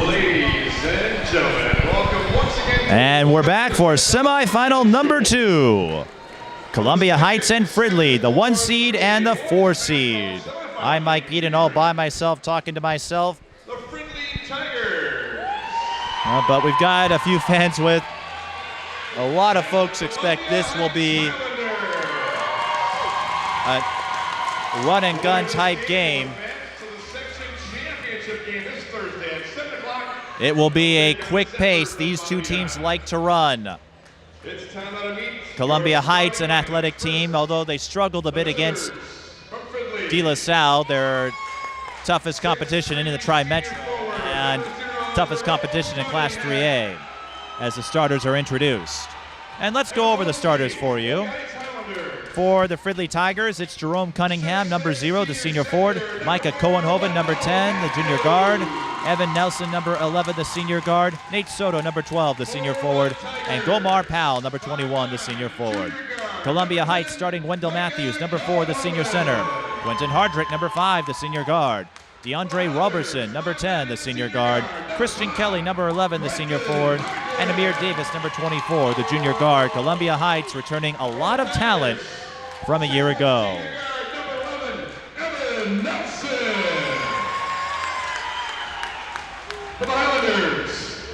Ladies and gentlemen, welcome once again. And we're back for semifinal number 2. Columbia Heights and Fridley, the 1 seed and the 4 seed. I'm Mike Beaton, all by myself, talking to myself. The Fridley Tigers. But we've got a few fans with. A lot of folks expect this will be a run and gun type game. It will be a quick pace. These two teams like to run. Columbia Heights, an athletic team, although they struggled a bit against De La Salle, their toughest competition in the Tri-Metro and toughest competition in Class 3A, as the starters are introduced. And let's go over the starters for you. For the Fridley Tigers, it's Jerome Cunningham, number 0, the senior forward. Micah Cohenhoven, number 10, the junior guard. Evan Nelson, number 11, the senior guard. Nate Soto, number 12, the senior forward. And Gomar Powell, number 21, the senior forward. Columbia Heights starting Wendell Matthews, number 4, the senior center. Quentin Hardrick, number 5, the senior guard. DeAndre Robertson, number 10, the senior guard. Christian Kelly, number 11, the senior forward. And Amir Davis, number 24, the junior guard. Columbia Heights returning a lot of talent from a year ago. Evan Nelson. For the Highlanders,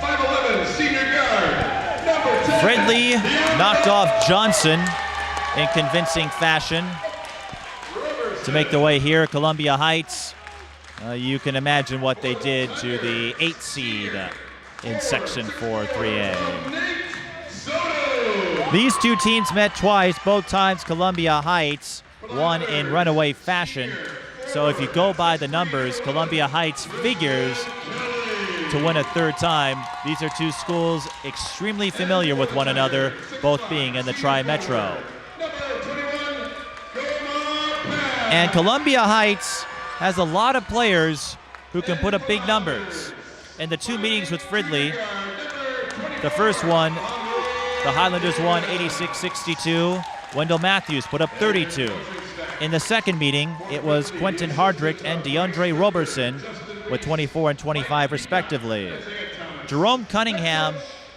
5'11", senior guard, number 10. Fridley knocked off Johnson in convincing fashion to make the way here. Columbia Heights, you can imagine what they did to the 8 seed in Section 4 3A. These two teams met twice, both times Columbia Heights won in runaway fashion. So if you go by the numbers, Columbia Heights figures to win a 3rd time. These are two schools extremely familiar with one another, both being in the Tri-Metro. And Columbia Heights has a lot of players who can put up big numbers. In the 2 meetings with Fridley, the first one, the Highlanders won 86-62. Wendell Matthews put up 32. In the second meeting, it was Quentin Hardrick and DeAndre Robertson with 24 and 25 respectively. Jerome Cunningham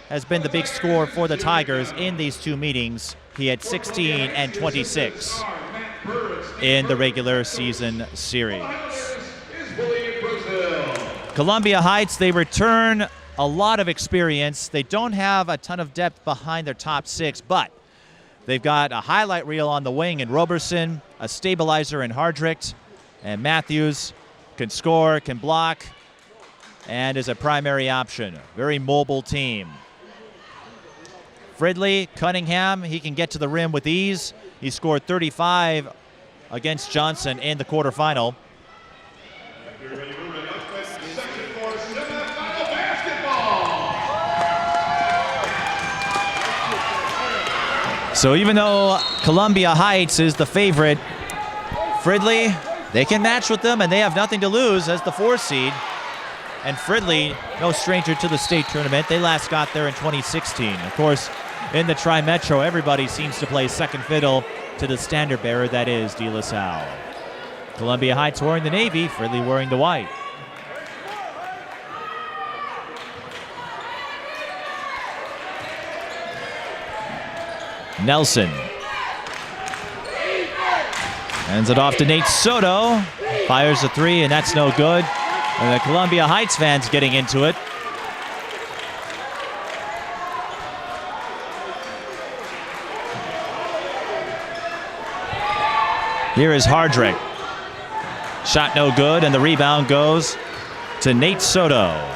has been the big scorer for the Tigers in these 2 meetings. He had 16 and 26 in the regular season series. Columbia Heights, they return a lot of experience. They don't have a ton of depth behind their top 6, but they've got a highlight reel on the wing in Robertson, a stabilizer in Hardrick, and Matthews can score, can block, and is a primary option. Very mobile team. Fridley, Cunningham, he can get to the rim with ease. He scored 35 against Johnson in the quarterfinal. So even though Columbia Heights is the favorite, Fridley, they can match with them, and they have nothing to lose as the 4 seed. And Fridley, no stranger to the state tournament. They last got there in 2016. Of course, in the Tri-Metro, everybody seems to play second fiddle to the standard bearer that is De La Salle. Columbia Heights wearing the navy, Fridley wearing the white. Nelson hands it off to Nate Soto, fires a 3, and that's no good. And the Columbia Heights fans getting into it. Here is Hardrick. Shot no good, and the rebound goes to Nate Soto.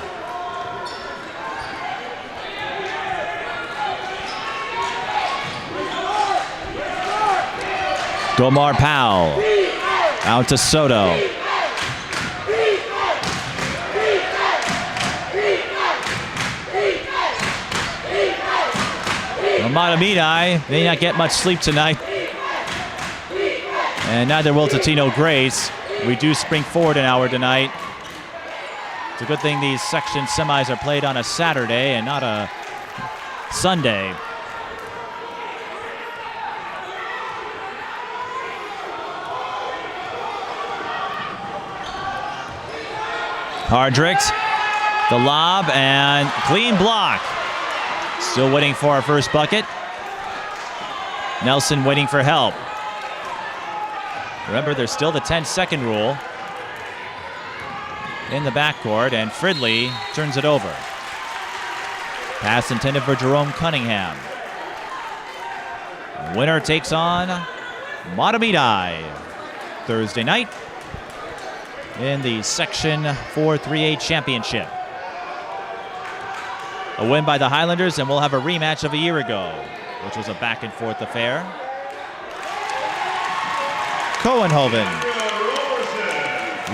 Gomar Powell out to Soto. Matamidi may not get much sleep tonight. And neither will Totino Grace. We do spring forward an hour tonight. It's a good thing these section semis are played on a Saturday and not a Sunday. Hardrick, the lob, and clean block. Still waiting for our first bucket. Nelson waiting for help. Remember, there's still the 10-second rule in the backcourt, and Fridley turns it over. Pass intended for Jerome Cunningham. Winner takes on Matamidi Thursday night in the Section 4 3A Championship. A win by the Highlanders, and we'll have a rematch of a year ago, which was a back-and-forth affair. Cohenhoven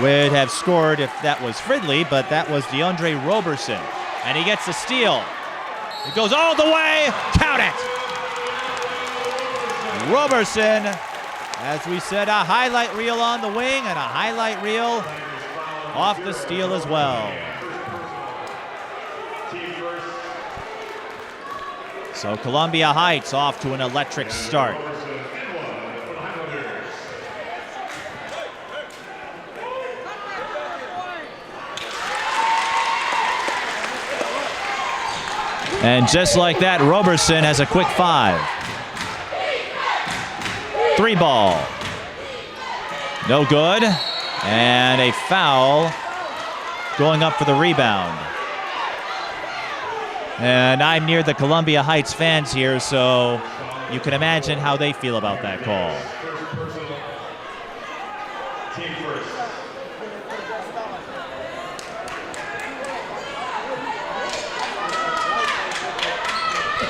would have scored if that was Fridley, but that was DeAndre Roberson. And he gets the steal. It goes all the way. Count it. Roberson, as we said, a highlight reel on the wing and a highlight reel off the steal as well. So Columbia Heights off to an electric start. And just like that, Roberson has a quick 5. 3 ball. No good. And a foul going up for the rebound. And I'm near the Columbia Heights fans here, so you can imagine how they feel about that call.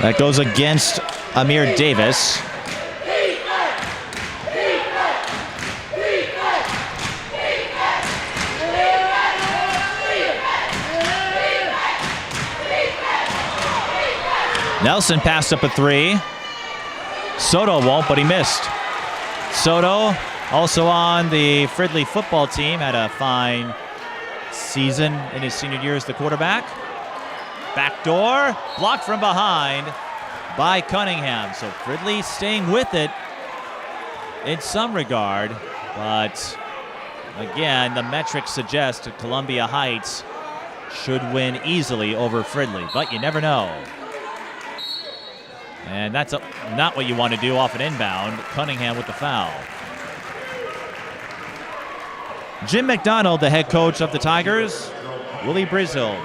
That goes against Amir Davis. Nelson passed up a 3. Soto won't, but he missed. Soto, also on the Fridley football team, had a fine season in his senior year as the quarterback. Backdoor, blocked from behind by Cunningham. So Fridley staying with it in some regard, but again, the metrics suggest that Columbia Heights should win easily over Fridley, but you never know. And that's not what you want to do off an inbound. Cunningham with the foul. Jim McDonald, the head coach of the Tigers. Willie Brazel,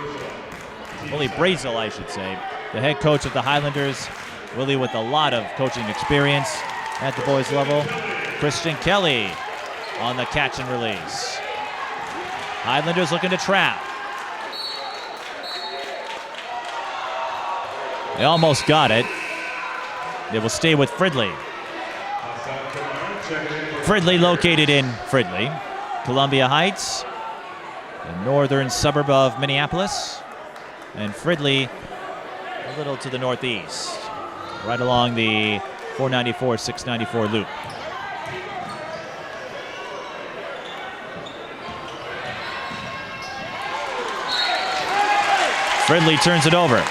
I should say, the head coach of the Highlanders. Willie with a lot of coaching experience at the boys level. Christian Kelly on the catch and release. Highlanders looking to trap. They almost got it. They will stay with Fridley. Fridley located in Fridley, Columbia Heights, the northern suburb of Minneapolis, and Fridley a little to the northeast, right along the 494-694 loop. Fridley turns it over.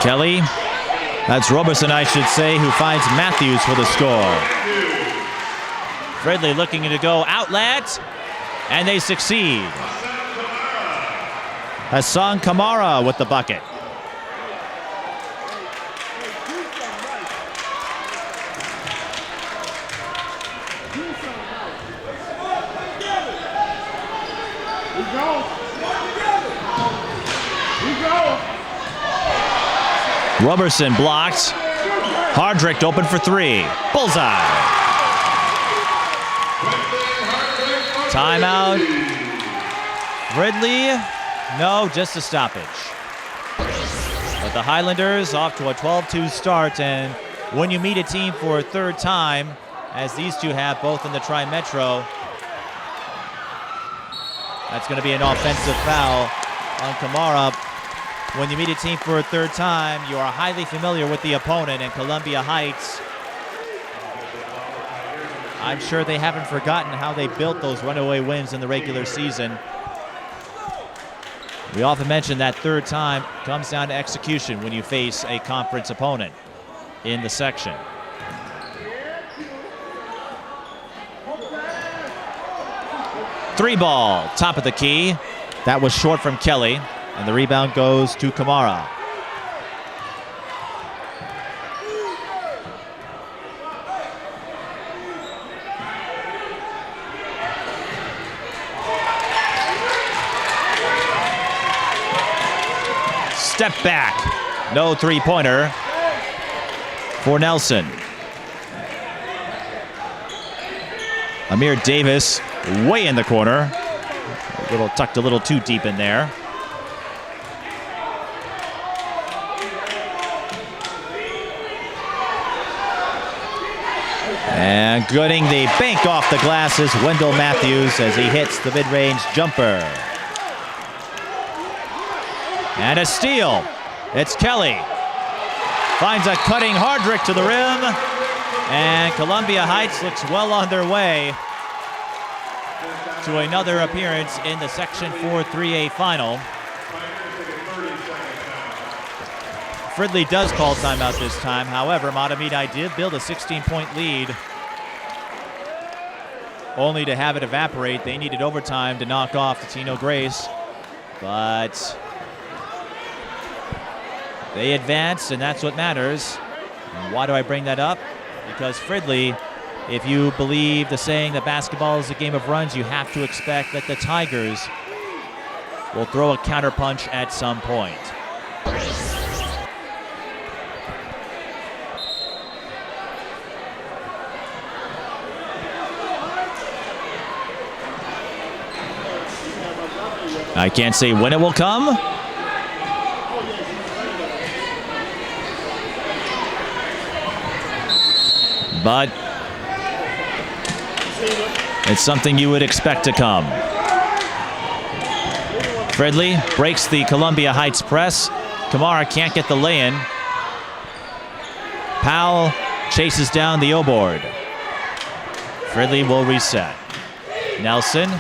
Kelly, that's Roberson, I should say, who finds Matthews for the score. Fridley looking to go outlet, and they succeed. Hassan Kamara with the bucket. Roberson blocked. Hardrick open for 3. Bullseye. Timeout. Fridley, no, just a stoppage. But the Highlanders off to a 12-2 start, and when you meet a team for a third time, as these two have both in the Tri-Metro, that's going to be an offensive foul on Kamara. when you meet a team for a third time, you are highly familiar with the opponent, and Columbia Heights, I'm sure they haven't forgotten how they built those runaway wins in the regular season. We often mention that third time comes down to execution when you face a conference opponent in the section. Three ball, top of the key. That was short from Kelly, and the rebound goes to Kamara. Step back, no three-pointer for Nelson. Amir Davis way in the corner. Tucked a little too deep in there. And getting the bank off the glass is Wendell Matthews as he hits the mid-range jumper. And a steal. It's Kelly. Finds a cutting Hardrick to the rim. And Columbia Heights looks well on their way to another appearance in the Section 4 3A final. Fridley does call timeout this time. However, Matamidi did build a 16-point lead, only to have it evaporate. They needed overtime to knock off the Tino Grace, but they advanced, and that's what matters. And why do I bring that up? Because Fridley, if you believe the saying that basketball is a game of runs, you have to expect that the Tigers will throw a counterpunch at some point. I can't say when it will come, but it's something you would expect to come. Fridley breaks the Columbia Heights press. Kamara can't get the lay-in. Powell chases down the O-board. Fridley will reset. Nelson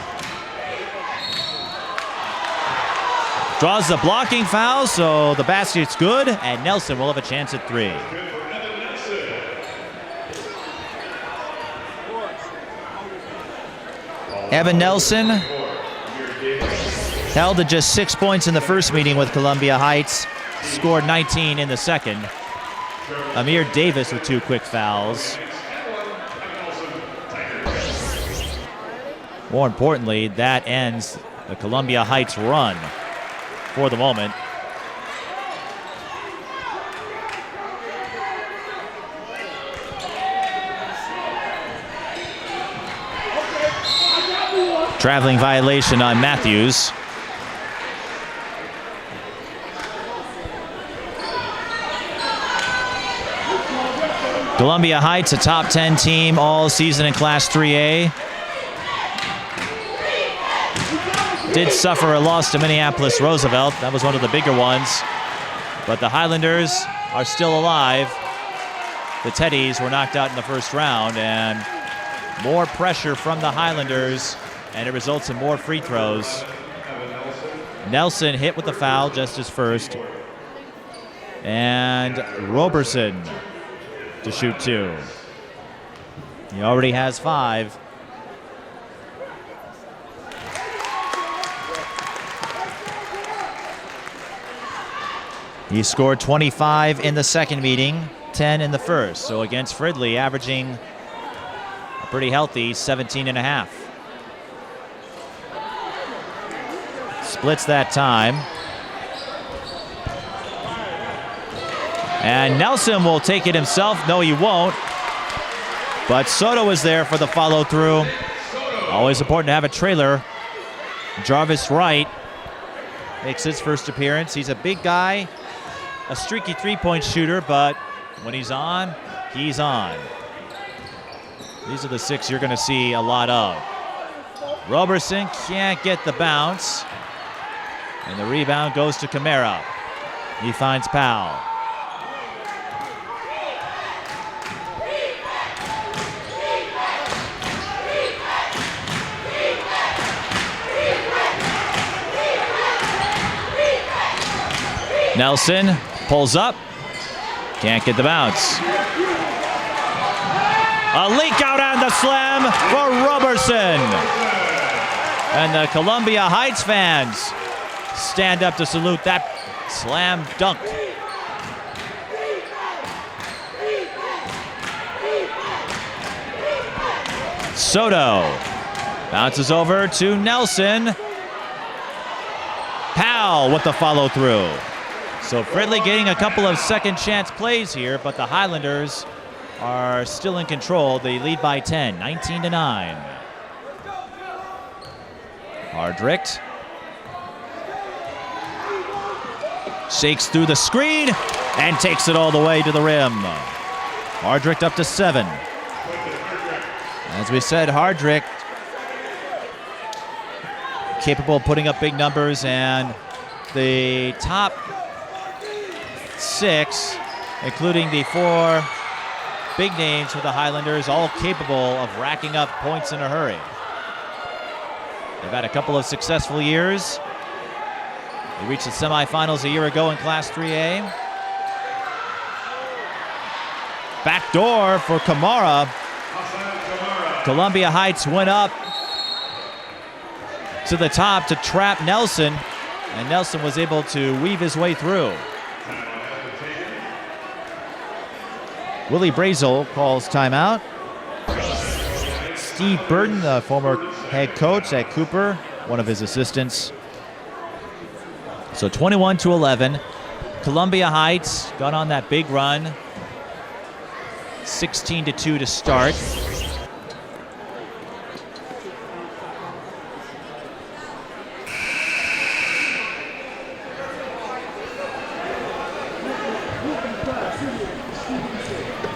draws the blocking foul, so the basket's good, and Nelson will have a chance at three. Evan Nelson held to just 6 points in the first meeting with Columbia Heights, scored 19 in the second. Amir Davis with 2 quick fouls. More importantly, that ends the Columbia Heights run for the moment. Traveling violation on Matthews. Columbia Heights, a top 10 team all season in Class 3A. Did suffer a loss to Minneapolis Roosevelt. That was one of the bigger ones. But the Highlanders are still alive. The Teddies were knocked out in the first round, and more pressure from the Highlanders, and it results in more free throws. Nelson hit with the foul, just his first. And Roberson to shoot 2. He already has 5. He scored 25 in the second meeting, 10 in the first. So against Fridley, averaging a pretty healthy 17.5. Splits that time. And Nelson will take it himself. No, he won't. But Soto is there for the follow-through. Always important to have a trailer. Jarvis Wright makes his first appearance. He's a big guy, a streaky three-point shooter, but when he's on, he's on. These are the 6 you're going to see a lot of. Roberson can't get the bounce, and the rebound goes to Kamara. He finds Powell. Nelson pulls up. Can't get the bounce. A leak out on the slam for Roberson. And the Columbia Heights fans stand up to salute that slam dunk. Soto bounces over to Nelson. Powell with the follow through. So Fridley getting a couple of second chance plays here, but the Highlanders are still in control. They lead by 10, 19-9. Hardrick shakes through the screen and takes it all the way to the rim. Hardrick up to 7. As we said, Hardrick capable of putting up big numbers, and the top 6, including the 4 big names for the Highlanders, all capable of racking up points in a hurry. They've had a couple of successful years. They reached the semifinals a year ago in Class 3A. Backdoor for Kamara. Columbia Heights went up to the top to trap Nelson, and Nelson was able to weave his way through. Willie Brazel calls timeout. Steve Burton, the former head coach at Cooper, one of his assistants. So 21-11. Columbia Heights got on that big run. 16-2 to start.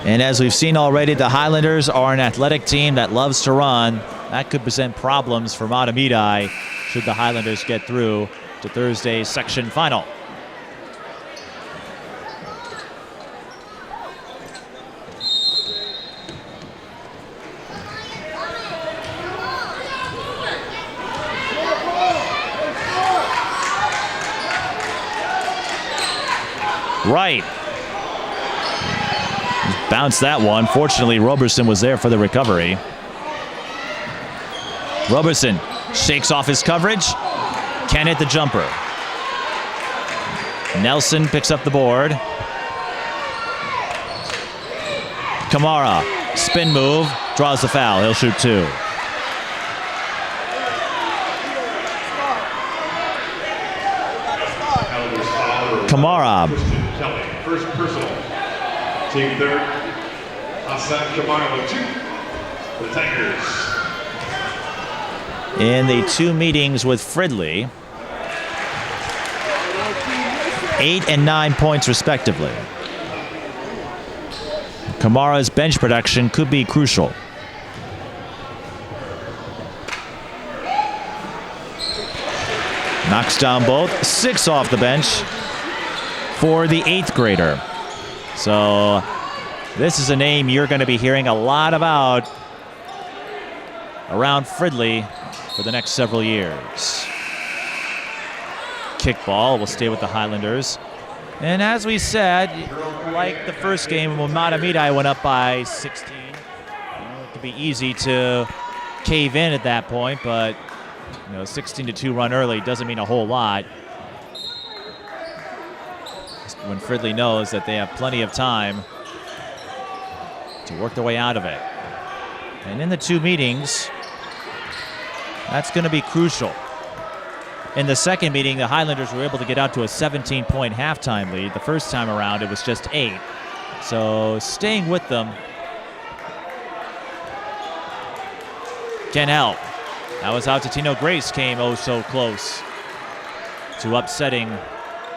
And as we've seen already, the Highlanders are an athletic team that loves to run. That could present problems for Matamidi should the Highlanders get through to Thursday's section final. Right. Bounced that one. Fortunately, Roberson was there for the recovery. Roberson shakes off his coverage. Can't hit the jumper. Nelson picks up the board. Kamara, spin move, draws the foul. He'll shoot 2. Kamara. First personal. Team third. Hassan Kamara with 2 for the Tigers. In the 2 meetings with Fridley, 8 and 9 points respectively. Kamara's bench production could be crucial. Knocks down both. 6 off the bench for the 8th grader. So this is a name you're going to be hearing a lot about around Fridley for the next several years. Kickball will stay with the Highlanders. And as we said, like the first game when Matamidi went up by 16, it could be easy to cave in at that point, but 16-2 run early doesn't mean a whole lot when Fridley knows that they have plenty of time to work their way out of it. And in the 2 meetings, that's going to be crucial. In the second meeting, the Highlanders were able to get out to a 17-point halftime lead. The first time around, it was just 8. So staying with them can help. That was how Totino Grace came oh so close to upsetting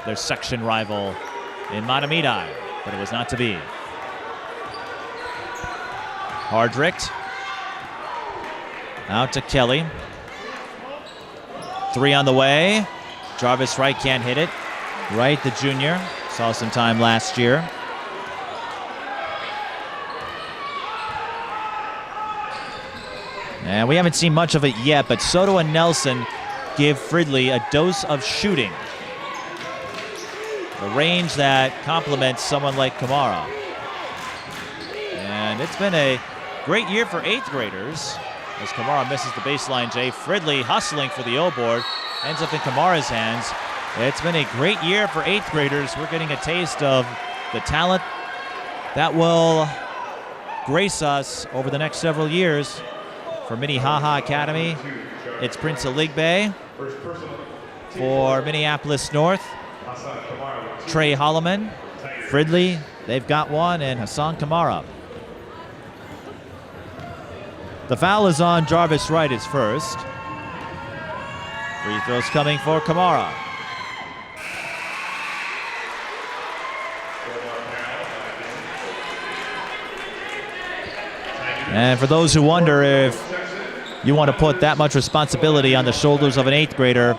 their section rival in Matamidi, but it was not to be. Hardrick out to Kelly. 3 on the way. Jarvis Wright can't hit it. Wright, the junior, Saw some time last year. And we haven't seen much of it yet, but Soto and Nelson give Fridley a dose of shooting. The range that complements someone like Kamara. And it's been a great year for 8th graders. As Kamara misses the baseline J, Fridley hustling for the O-board, ends up in Kamara's hands. It's been a great year for 8th graders. We're getting a taste of the talent that will grace us over the next several years. For Minnehaha Academy, it's Prince Aligbe. For Minneapolis North, Trey Holloman. Fridley, they've got one, and Hassan Kamara. The foul is on Jarvis Wright is first. Free throws coming for Kamara. And for those who wonder if you want to put that much responsibility on the shoulders of an 8th grader,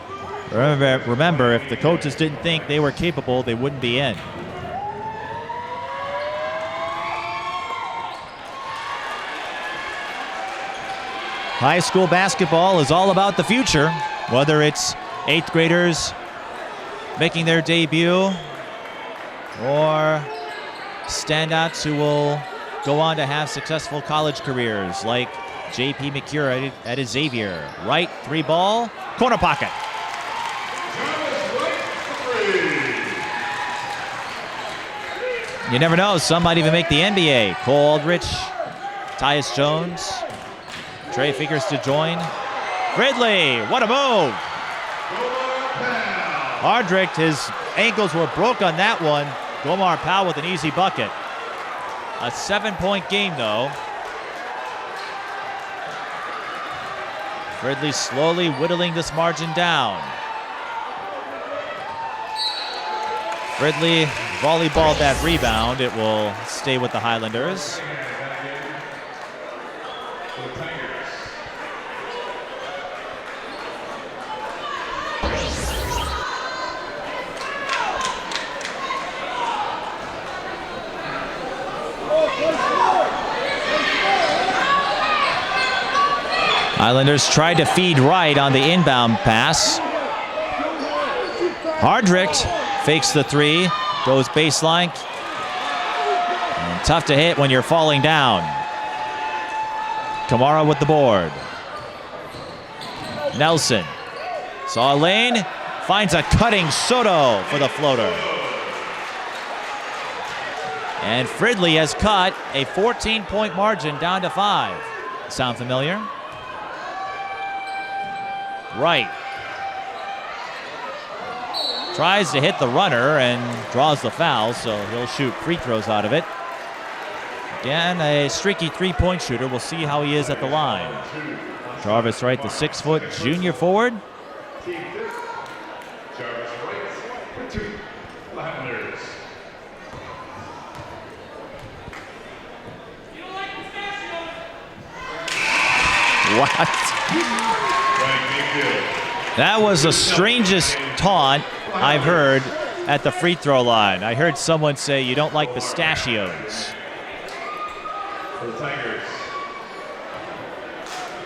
remember, if the coaches didn't think they were capable, they wouldn't be in. High school basketball is all about the future, whether it's 8th graders making their debut or standouts who will go on to have successful college careers like J.P. McCure at Xavier. Right, 3-ball, corner pocket. You never know, some might even make the NBA. Cole Aldrich, Tyus Jones. Trey figures to join. Fridley, what a move! Aldrich, his ankles were broke on that one. Gomar Powell with an easy bucket. A 7-point game, though. Fridley slowly whittling this margin down. Fridley volleyballed that rebound. It will stay with the Highlanders. Islanders tried to feed Wright on the inbound pass. Hardrick fakes the 3, goes baseline. And tough to hit when you're falling down. Kamara with the board. Nelson saw a lane, finds a cutting Soto for the floater. And Fridley has cut a 14-point margin down to 5. Sound familiar? Wright tries to hit the runner and draws the foul, so he'll shoot free throws out of it. Again, a streaky 3-point shooter. We'll see how he is at the line. Jarvis Wright, the 6-foot junior forward. What? That was the strangest taunt I've heard at the free throw line. I heard someone say, "You don't like pistachios."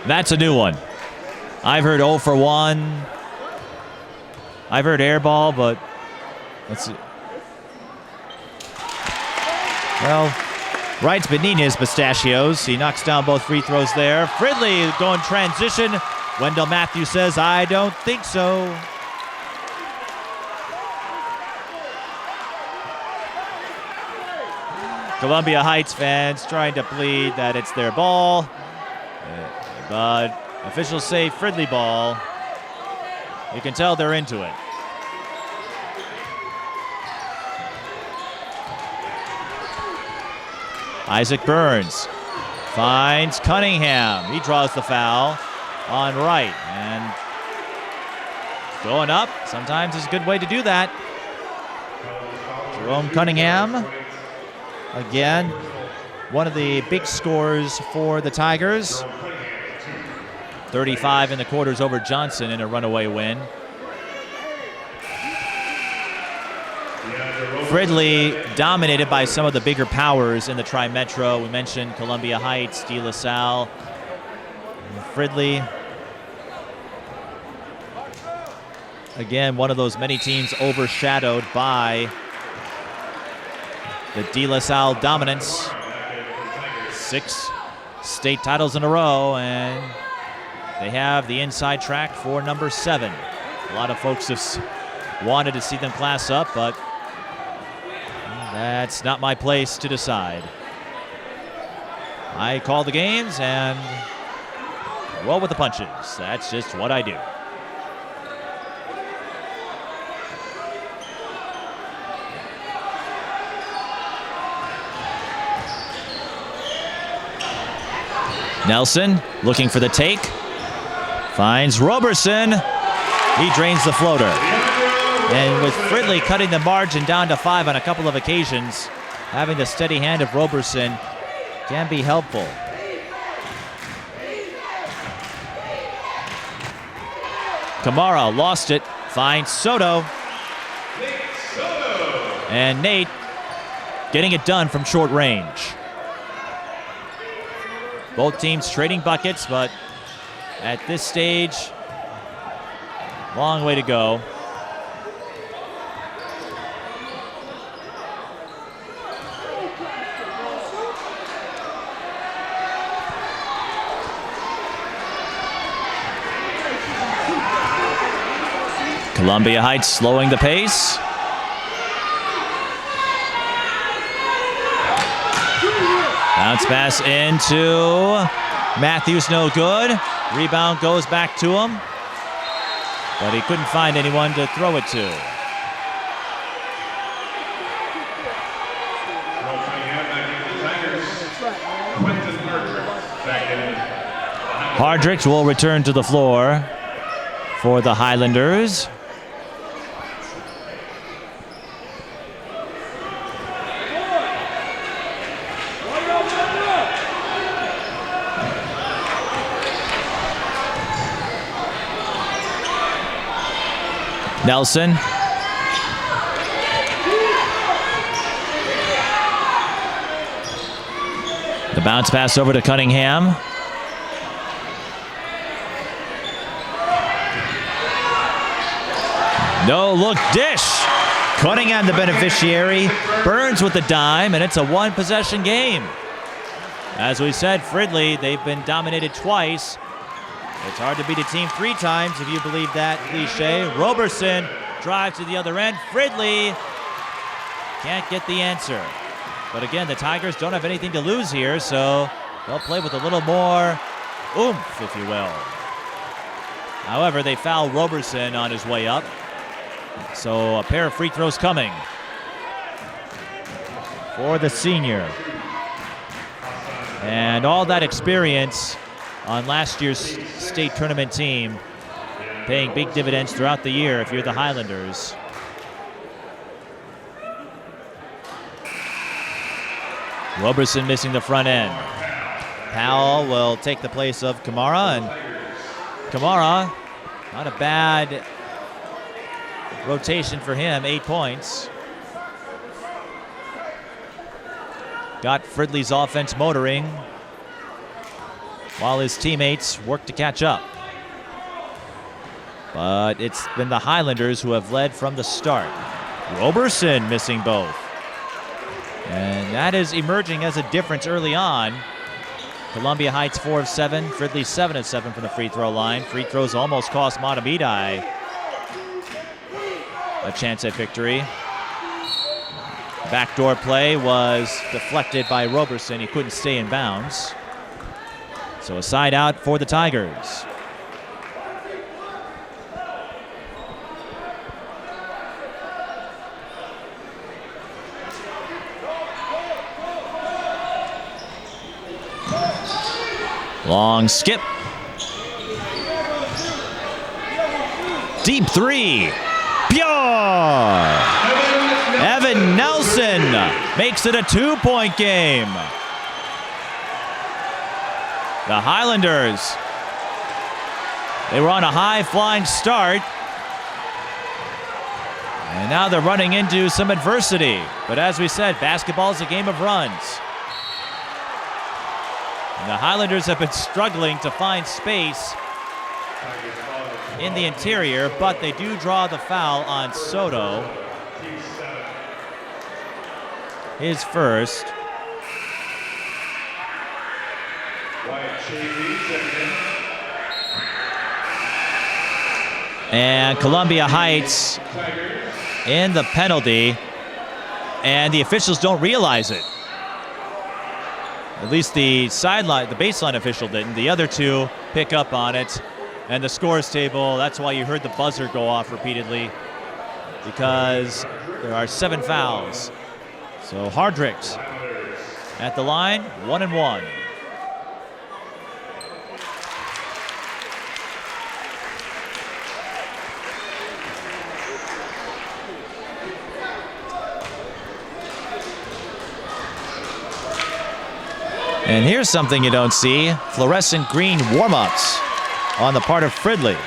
That's a new one. I've heard 0 for 1. I've heard airball, but let's see. Well, Wright's been eating his pistachios. He knocks down both free throws there. Fridley going transition. Wendell Matthews says, "I don't think so." Columbia Heights fans trying to plead that it's their ball. But officials say Fridley ball. You can tell they're into it. Isaac Burns finds Cunningham. He draws the foul on Wright. And going up sometimes is a good way to do that. Jerome Cunningham, again, one of the big scores for the Tigers. 35 in the quarters over Johnson in a runaway win. Fridley dominated by some of the bigger powers in the Tri-Metro. We mentioned Columbia Heights, De La Salle, Fridley. Again, one of those many teams overshadowed by the De La Salle dominance. 6 state titles in a row, and they have the inside track for number 7. A lot of folks have wanted to see them class up, but that's not my place to decide. I call the games and roll with the punches. That's just what I do. Nelson looking for the take. Finds Roberson. He drains the floater. And with Fridley cutting the margin down to 5 on a couple of occasions, having the steady hand of Roberson can be helpful. Kamara lost it. Finds Soto. And Nate getting it done from short range. Both teams trading buckets, but at this stage, long way to go. Columbia Heights slowing the pace. Bounce pass into Matthews, no good. Rebound goes back to him, but he couldn't find anyone to throw it to. Hardrick will return to the floor for the Highlanders. Nelson. The bounce pass over to Cunningham. No look dish. Cunningham the beneficiary. Burns with the dime, and it's a 1-possession game. As we said, Fridley, they've been dominated twice. It's hard to beat a team 3 times if you believe that cliche. Roberson drives to the other end. Fridley can't get the answer. But again, the Tigers don't have anything to lose here, so they'll play with a little more oomph, if you will. However, they foul Roberson on his way up. So a pair of free throws coming for the senior. And all that experience on last year's state tournament team, paying big dividends throughout the year if you're the Highlanders. Roberson missing the front end. Powell will take the place of Kamara, and Kamara, not a bad rotation for him, 8 points. Got Fridley's offense motoring while his teammates work to catch up. But it's been the Highlanders who have led from the start. Roberson missing both. And that is emerging as a difference early on. Columbia Heights 4 of 7, Fridley 7 of 7 from the free throw line. Free throws almost cost Matamidi a chance at victory. Backdoor play was deflected by Roberson. He couldn't stay in bounds. So a side out for the Tigers. Long skip. Deep 3. Pure. Evan Nelson makes it a 2-point game. The Highlanders, they were on a high-flying start. And now they're running into some adversity. But as we said, basketball is a game of runs. And the Highlanders have been struggling to find space in the interior, but they do draw the foul on Soto. His first. And Columbia Heights in the penalty, and the officials don't realize it. At least the sideline, the baseline official didn't. The other two pick up on it. And the scores table, that's why you heard the buzzer go off repeatedly, because there are 7 fouls. So Hardrict at the line, 1 and 1. And here's something you don't see, fluorescent green warm-ups on the part of Fridley.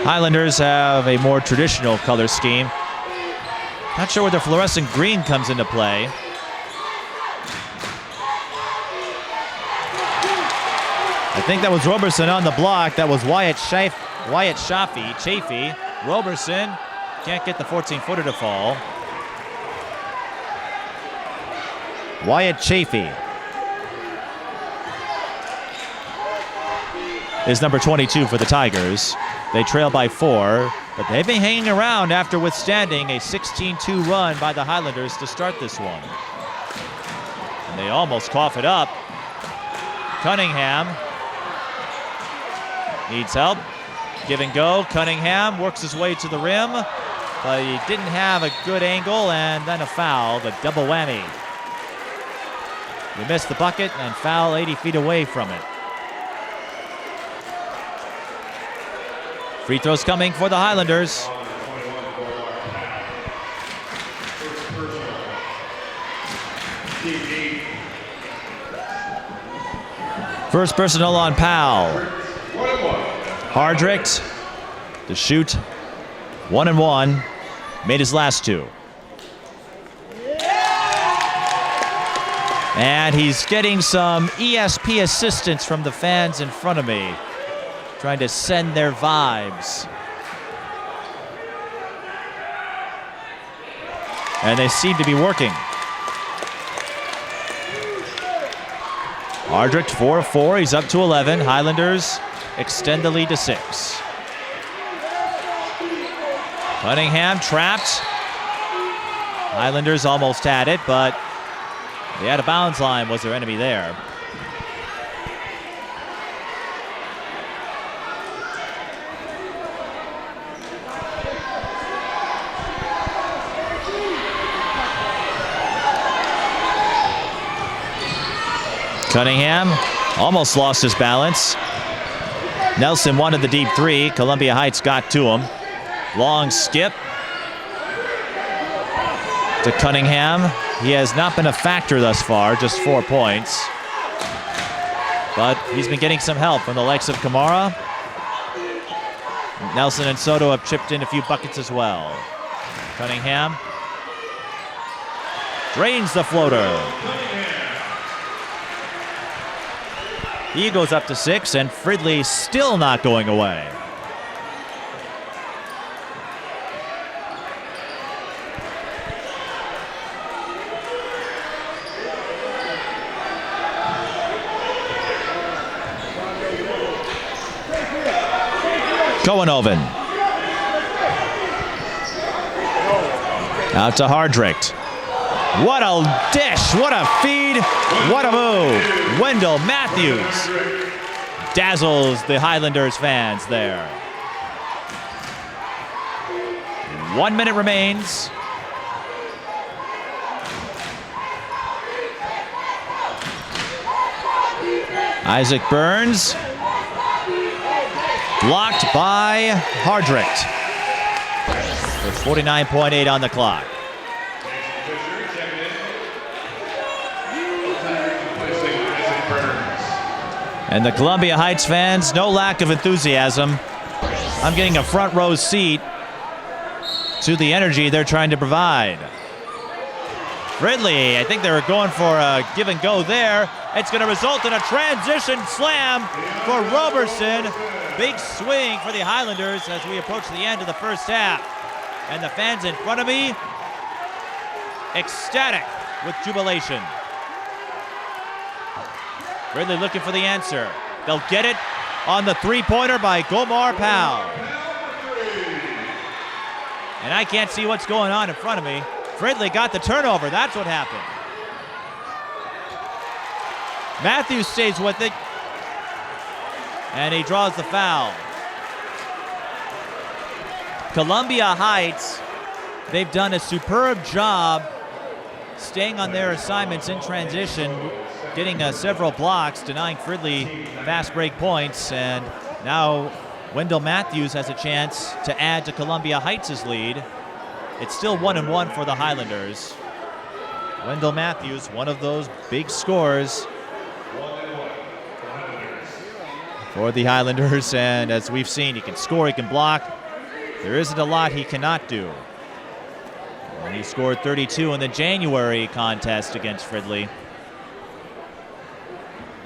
Highlanders have a more traditional color scheme. Not sure where the fluorescent green comes into play. I think that was Roberson on the block. That was Wyatt Chafee. Roberson can't get the 14-footer to fall. Wyatt Chafee is number 22 for the Tigers. They trail by 4, but they've been hanging around after withstanding a 16-2 run by the Highlanders to start this one. And they almost cough it up. Cunningham needs help. Give and go. Cunningham works his way to the rim, but he didn't have a good angle, and then a foul, the double whammy. You missed the bucket and foul 80 feet away from it. Free throws coming for the Highlanders. First personal on Powell. Hardrict to shoot. 1 and 1. Made his last 2. And he's getting some ESP assistance from the fans in front of me, trying to send their vibes. And they seem to be working. Hardrict 4 of 4, he's up to 11. Highlanders extend the lead to 6. Cunningham trapped. Highlanders almost had it, but the out-of-bounds line was their enemy there. Cunningham almost lost his balance. Nelson wanted the deep 3. Columbia Heights got to him. Long skip to Cunningham. He has not been a factor thus far, just 4 points. But he's been getting some help from the likes of Kamara. Nelson and Soto have chipped in a few buckets as well. Cunningham drains the floater. He goes up to 6, and Fridley still not going away. Cohenoven. Out to Hardrict. What a dish, what a feed, what a move. Wendell Matthews dazzles the Highlanders fans there. 1 minute remains. Isaac Burns. Blocked by Hardrict. With 49.8 on the clock. And the Columbia Heights fans, no lack of enthusiasm. I'm getting a front row seat to the energy they're trying to provide. Fridley, I think they were going for a give and go there. It's going to result in a transition slam for Roberson. Big swing for the Highlanders as we approach the end of the first half. And the fans in front of me, ecstatic with jubilation. Fridley looking for the answer. They'll get it on the three-pointer by Gomar Powell. And I can't see what's going on in front of me. Fridley got the turnover. That's what happened. Matthews stays with it. And he draws the foul. Columbia Heights, they've done a superb job staying on their assignments in transition, getting several blocks, denying Fridley fast break points. And now Wendell Matthews has a chance to add to Columbia Heights' lead. It's still 1-1 for the Highlanders. Wendell Matthews, one of those big scores for the Highlanders. And as we've seen, he can score, he can block. There isn't a lot he cannot do. And he scored 32 in the January contest against Fridley.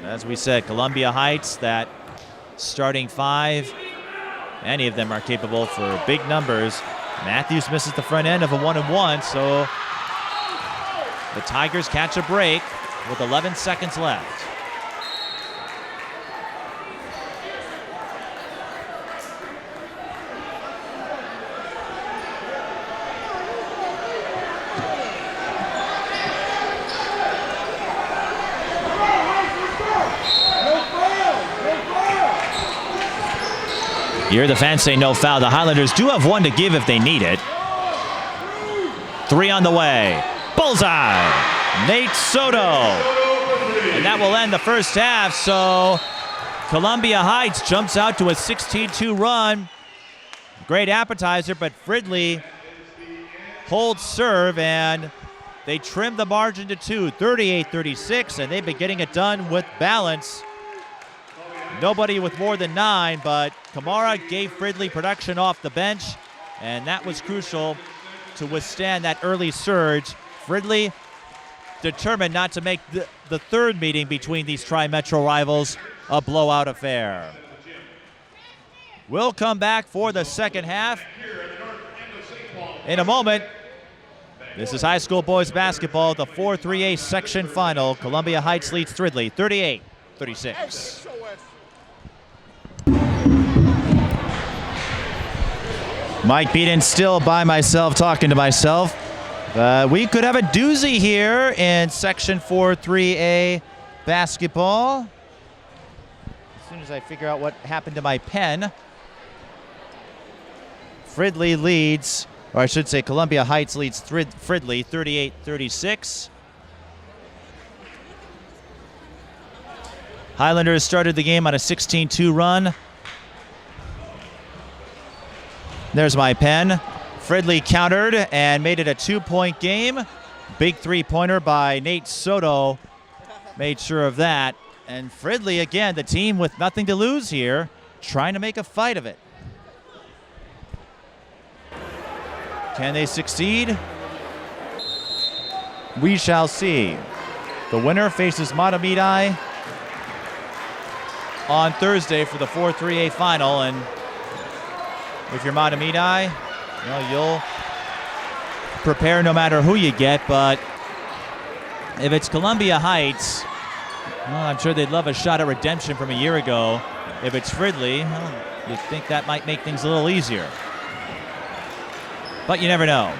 As we said, Columbia Heights, that starting five, any of them are capable for big numbers. Matthews misses the front end of a 1-1, so the Tigers catch a break with 11 seconds left. You hear the fans say no foul. The Highlanders do have one to give if they need it. Three on the way. Bullseye. Nate Soto. And that will end the first half. So Columbia Heights jumps out to a 16-2 run. Great appetizer, but Fridley holds serve and they trim the margin to 2, 38-36, and they've been getting it done with balance. Nobody with more than 9, but Kamara gave Fridley production off the bench, and that was crucial to withstand that early surge. Fridley determined not to make the third meeting between these Tri-Metro rivals a blowout affair. We'll come back for the second half in a moment. This is high school boys basketball, the 4-3A section final. Columbia Heights leads Fridley 38-36. Mike Beaton still by myself, talking to myself. We could have a doozy here in Section 4-3A basketball. As soon as I figure out what happened to my pen. Fridley leads, or I should say Columbia Heights leads Fridley 38-36. Highlanders started the game on a 16-2 run. There's my pen. Fridley countered and made it a 2-point game. Big three-pointer by Nate Soto made sure of that. And Fridley, again, the team with nothing to lose here, trying to make a fight of it. Can they succeed? We shall see. The winner faces Matamidi on Thursday for the 4-3A final, and if you're Matamidi, you'll prepare no matter who you get, but if it's Columbia Heights, well, I'm sure they'd love a shot at redemption from a year ago. If it's Fridley, well, you'd think that might make things a little easier. But you never know.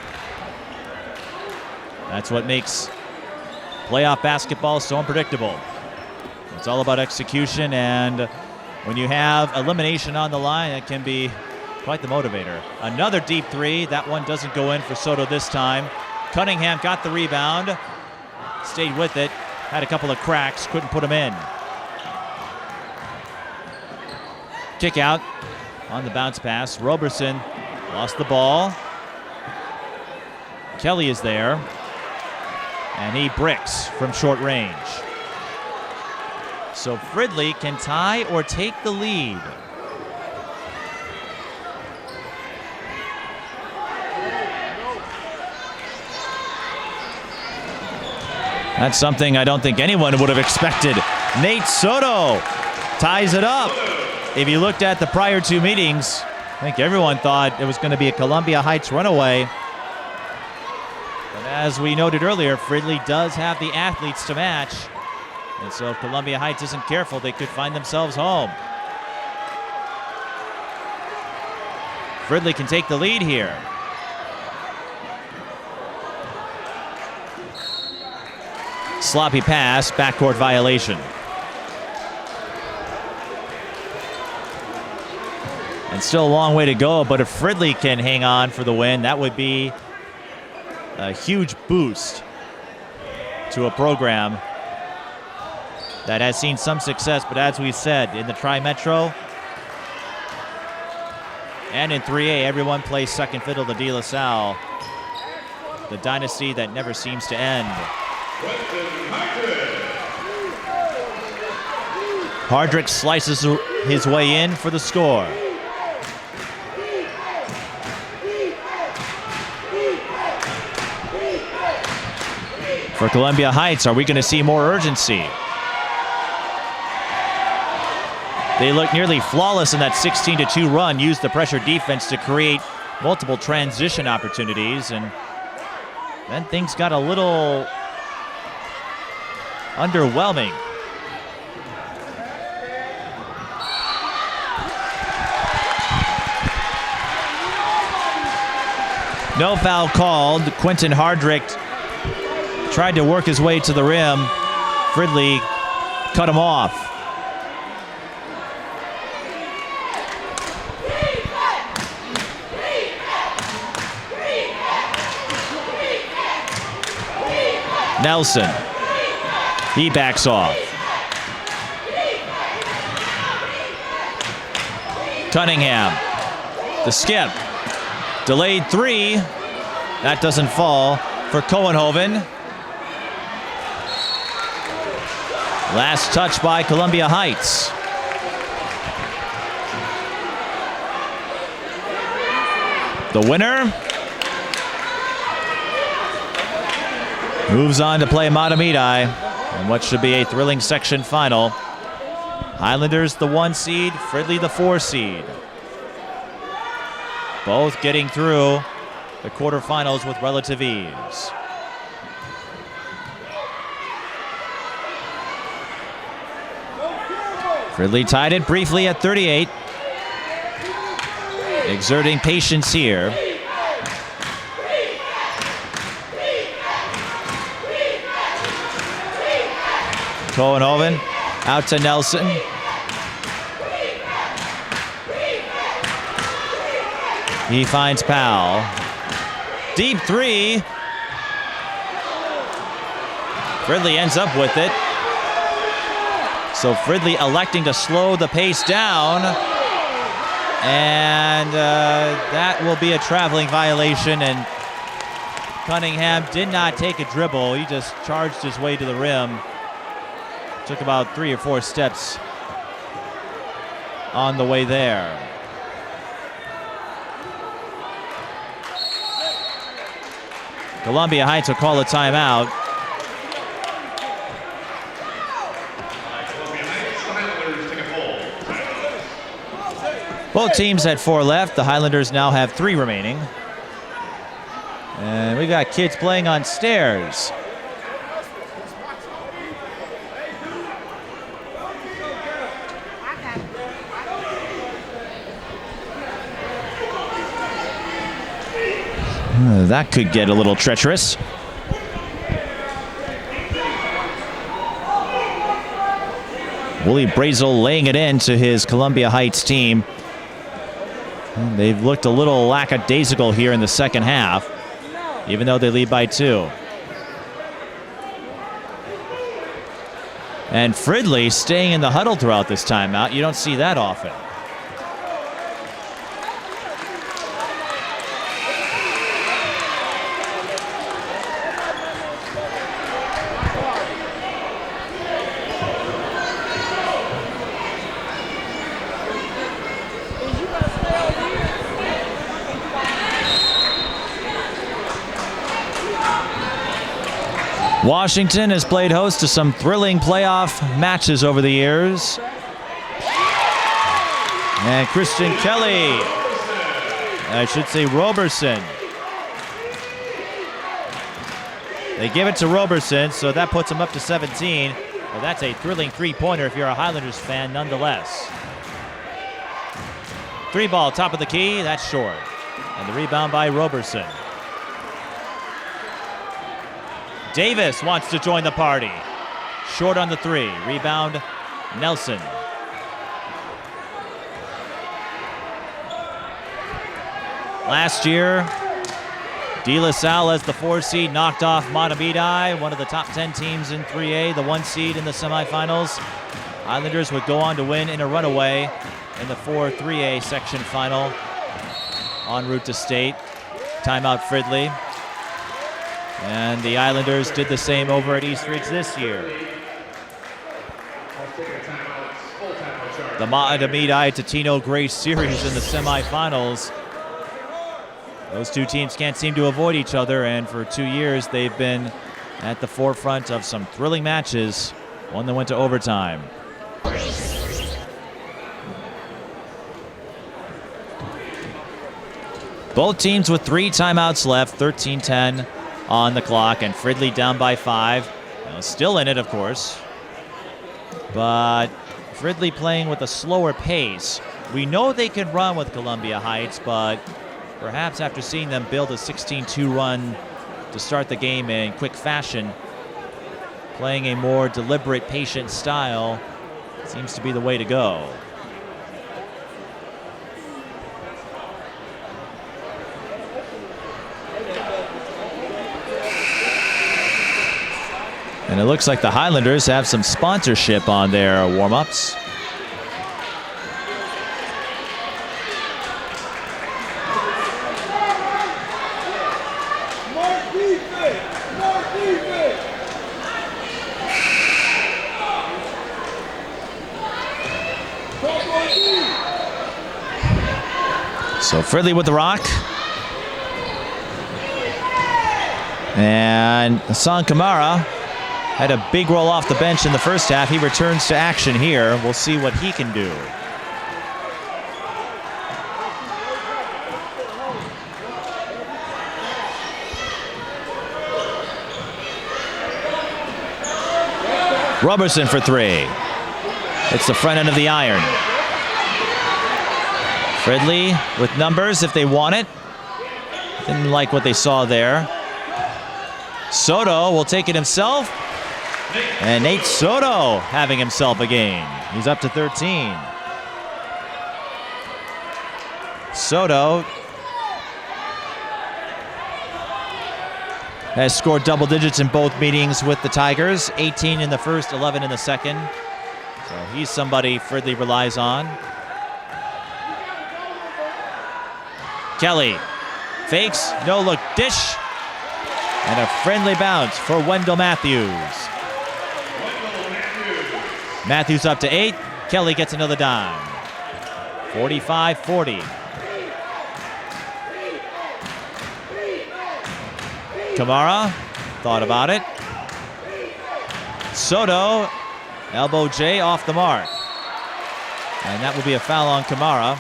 That's what makes playoff basketball so unpredictable. It's all about execution, and when you have elimination on the line, it can be quite the motivator. Another deep three. That one doesn't go in for Soto this time. Cunningham got the rebound, stayed with it, had a couple of cracks, couldn't put them in. Kick out on the bounce pass. Roberson lost the ball. Kelly is there, and he bricks from short range. So Fridley can tie or take the lead. That's something I don't think anyone would have expected. Nate Soto ties it up. If you looked at the prior two meetings, I think everyone thought it was going to be a Columbia Heights runaway. But as we noted earlier, Fridley does have the athletes to match. And so if Columbia Heights isn't careful, they could find themselves home. Fridley can take the lead here. Sloppy pass, backcourt violation. And still a long way to go, but if Fridley can hang on for the win, that would be a huge boost to a program that has seen some success, but as we said, in the Tri-Metro and in 3A, everyone plays second fiddle to De La Salle, the dynasty that never seems to end. Hardrick slices his way in for the score. For Columbia Heights, are we going to see more urgency? They look nearly flawless in that 16-2 run, used the pressure defense to create multiple transition opportunities, and then things got a little underwhelming. No foul called. Quentin Hardrick tried to work his way to the rim. Fridley cut him off. Nelson, he backs off. Cunningham, the skip, delayed three. That doesn't fall for Cohenhoven. Last touch by Columbia Heights. The winner moves on to play Matamidi in what should be a thrilling section final. Highlanders the 1 seed, Fridley the 4 seed. Both getting through the quarterfinals with relative ease. Fridley tied it briefly at 38. Exerting patience here. Cohenhoven out to Nelson. He finds Powell. Deep three. Fridley ends up with it. So Fridley electing to slow the pace down. And that will be a traveling violation. And Cunningham did not take a dribble. He just charged his way to the rim. Took about 3 or 4 steps on the way there. Columbia Heights will call a timeout. Both teams had 4 left. The Highlanders now have 3 remaining. And we got kids playing on stairs. That could get a little treacherous. Willie Brazel laying it in to his Columbia Heights team. And they've looked a little lackadaisical here in the second half, even though they lead by 2. And Fridley staying in the huddle throughout this timeout. You don't see that often. Washington has played host to some thrilling playoff matches over the years. And Christian Kelly, I should say Roberson. They give it to Roberson, so that puts him up to 17. Well, that's a thrilling three-pointer if you're a Highlanders fan nonetheless. 3-ball, top of the key, that's short. And the rebound by Roberson. Davis wants to join the party. Short on the 3. Rebound, Nelson. Last year, De La Salle as the 4 seed knocked off Matabidi, one of the top 10 teams in 3A, the 1 seed in the semifinals. Islanders would go on to win in a runaway in the 4-3A section final en route to state. Timeout Fridley. And the Islanders did the same over at Eastridge this year. The Matabidi Totino Grace series in the semifinals. Those two teams can't seem to avoid each other, and for 2 years they've been at the forefront of some thrilling matches, one that went to overtime. Both teams with 3 timeouts left, 13-10 on the clock, and Fridley down by 5. Still in it, of course, but Fridley playing with a slower pace. We know they can run with Columbia Heights, but perhaps after seeing them build a 16-2 run to start the game in quick fashion, playing a more deliberate, patient style seems to be the way to go. And it looks like the Highlanders have some sponsorship on their warm-ups. So Fridley with the rock. And Hassan Kamara had a big roll off the bench in the first half. He returns to action here. We'll see what he can do. Roberson for 3. It's the front end of the iron. Fridley with numbers if they want it. Didn't like what they saw there. Soto will take it himself. And Nate Soto having himself a game. He's up to 13. Soto has scored double digits in both meetings with the Tigers. 18 in the first, 11 in the second. So he's somebody Fridley relies on. Kelly fakes, no look dish. And a friendly bounce for Wendell Matthews. Matthews up to 8. Kelly gets another dime. 45-40. Kamara thought about it. Soto, elbow J off the mark. And that will be a foul on Kamara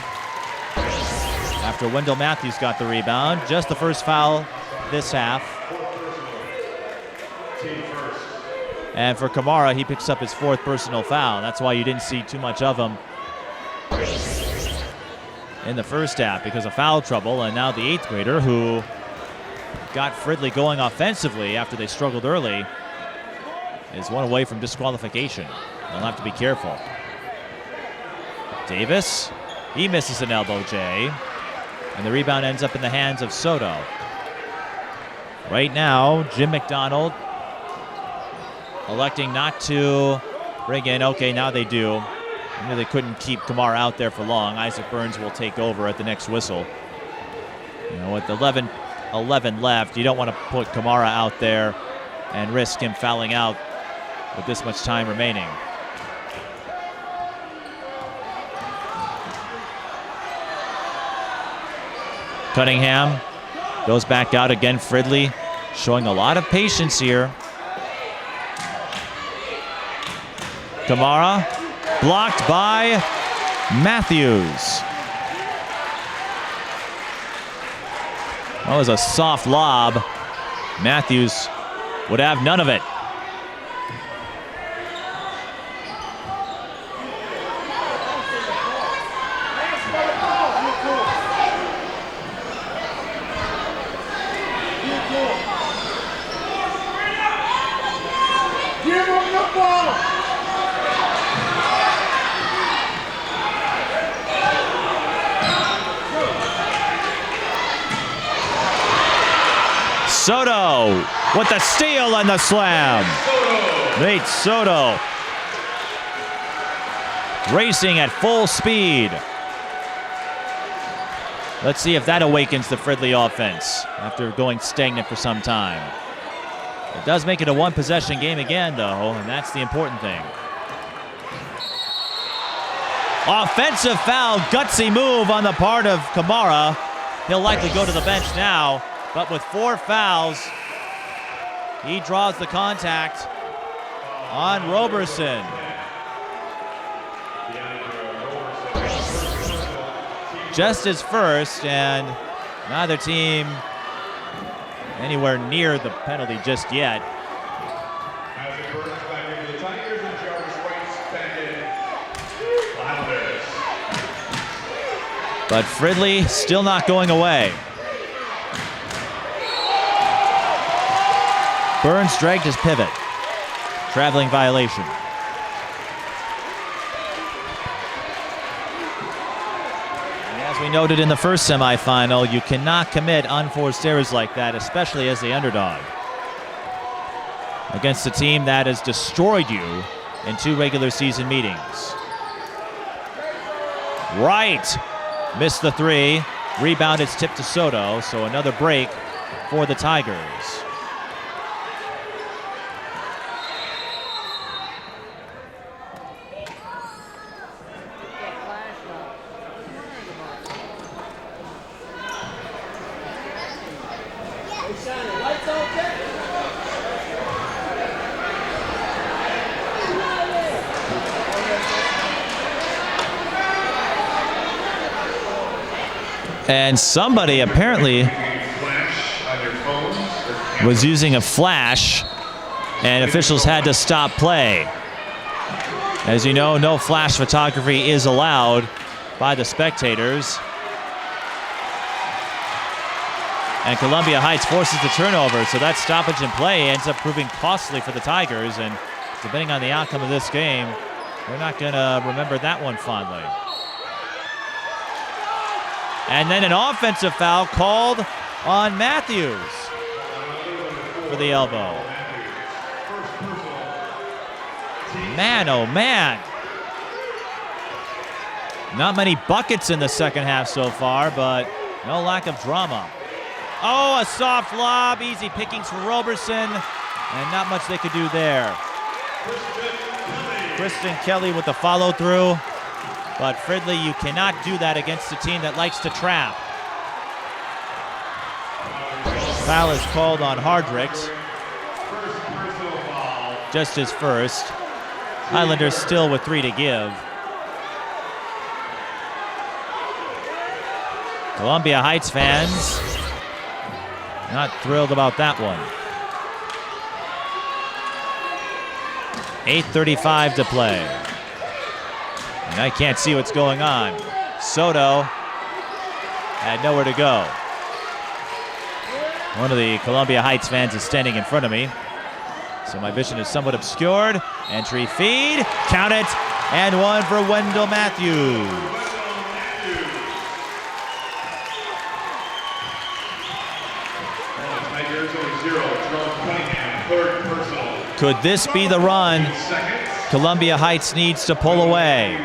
after Wendell Matthews got the rebound. Just the first foul this half. And for Kamara, he picks up his 4th personal foul. That's why you didn't see too much of him in the first half, because of foul trouble. And now the 8th grader, who got Fridley going offensively after they struggled early, is one away from disqualification. They'll have to be careful. Davis, he misses an elbow J. And the rebound ends up in the hands of Soto. Right now, Jim McDonald electing not to bring in. Okay, now they do. I knew they couldn't keep Kamara out there for long. Isaac Burns will take over at the next whistle. You know, with 11 left, you don't want to put Kamara out there and risk him fouling out with this much time remaining. Cunningham goes back out again. Fridley showing a lot of patience here. Kamara, blocked by Matthews. That was a soft lob. Matthews would have none of it. Soto with the steal and the slam. Nate Soto racing at full speed. Let's see if that awakens the Fridley offense after going stagnant for some time. It does make it a one-possession game again, though, and that's the important thing. Offensive foul, gutsy move on the part of Kamara. He'll likely go to the bench now, but with 4 fouls, he draws the contact on Roberson. Just his first, and neither team anywhere near the penalty just yet. But Fridley still not going away. Burns dragged his pivot. Traveling violation. And as we noted in the first semifinal, you cannot commit unforced errors like that, especially as the underdog, against a team that has destroyed you in 2 regular season meetings. Right. Missed the 3. Rebound is tipped to Soto, so another break for the Tigers. And somebody apparently was using a flash, and officials had to stop play. As you know, no flash photography is allowed by the spectators. And Columbia Heights forces the turnover, so that stoppage in play ends up proving costly for the Tigers, and depending on the outcome of this game, they're not going to remember that one fondly. And then an offensive foul called on Matthews for the elbow. Man, oh man. Not many buckets in the second half so far, but no lack of drama. Oh, a soft lob, easy pickings for Roberson, and not much they could do there. Kristen Kelly with the follow through. But Fridley, you cannot do that against a team that likes to trap. Foul is called on Hardricks. Just his first. Highlanders still with 3 to give. Columbia Heights fans not thrilled about that one. 8:35 to play. And I can't see what's going on. Soto had nowhere to go. One of the Columbia Heights fans is standing in front of me, so my vision is somewhat obscured. Entry feed, count it, and one for Wendell Matthews. Could this be the run Columbia Heights needs to pull away?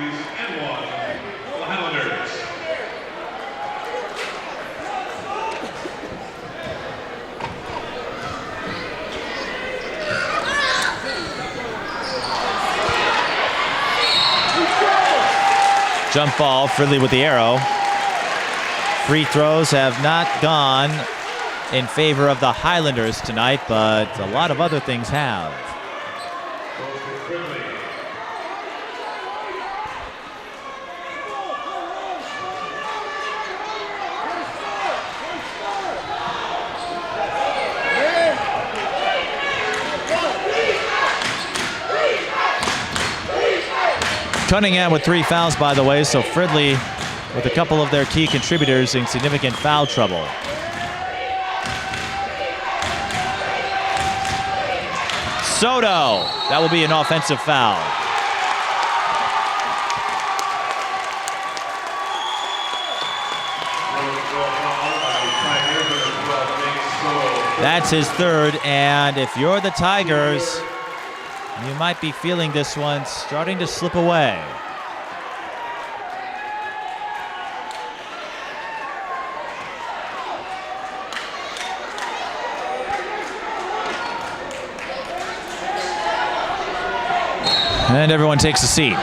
Jump ball, Fridley with the arrow. Free throws have not gone in favor of the Highlanders tonight, but a lot of other things have. Cunningham with 3 fouls, by the way, so Fridley with a couple of their key contributors in significant foul trouble. Soto, that will be an offensive foul. That's his third, and if you're the Tigers, you might be feeling this one starting to slip away. And everyone takes a seat.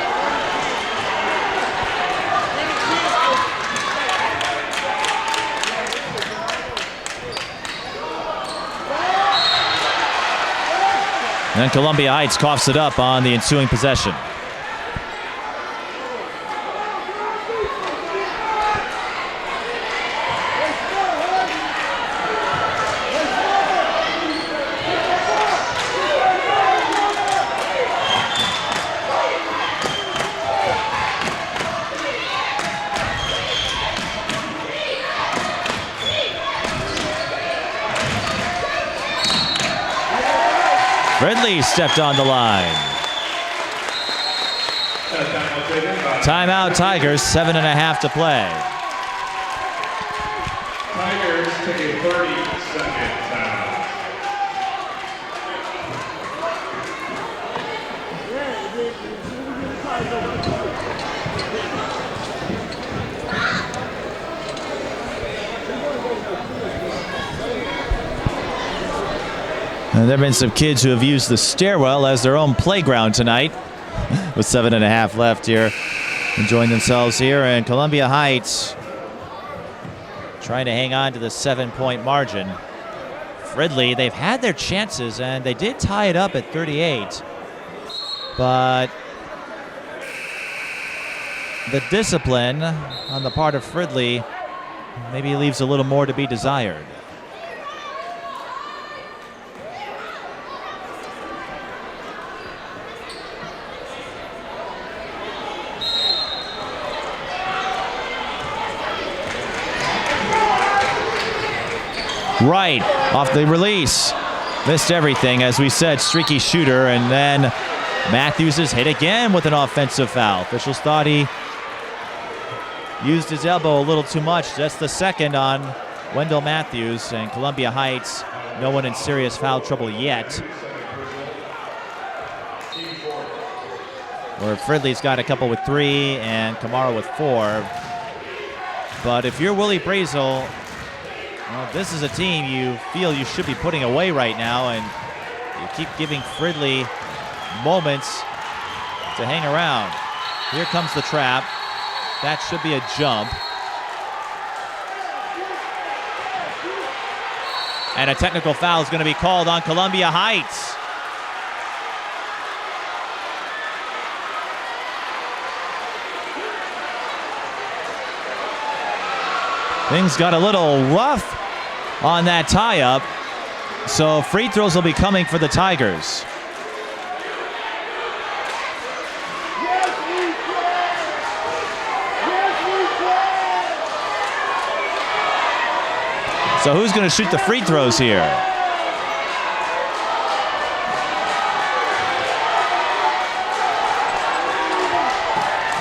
And Columbia Heights coughs it up on the ensuing possession. Fridley stepped on the line. Timeout Tigers, 7.5 to play. Tigers take a 30-second timeout. And there have been some kids who have used the stairwell as their own playground tonight with 7.5 left here, enjoying themselves here. And Columbia Heights trying to hang on to the 7-point margin. Fridley, they've had their chances, and they did tie it up at 38. But the discipline on the part of Fridley maybe leaves a little more to be desired. Right, off the release. Missed everything, as we said, streaky shooter, and then Matthews is hit again with an offensive foul. Officials thought he used his elbow a little too much. That's the second on Wendell Matthews, and Columbia Heights, no one in serious foul trouble yet. Where Fridley's got a couple with 3 and Kamara with 4. But if you're Willie Brazel, well, this is a team you feel you should be putting away right now, and you keep giving Fridley moments to hang around. Here comes the trap. That should be a jump. And a technical foul is going to be called on Columbia Heights. Things got a little rough on that tie-up, so free throws will be coming for the Tigers. So who's going to shoot the free throws here?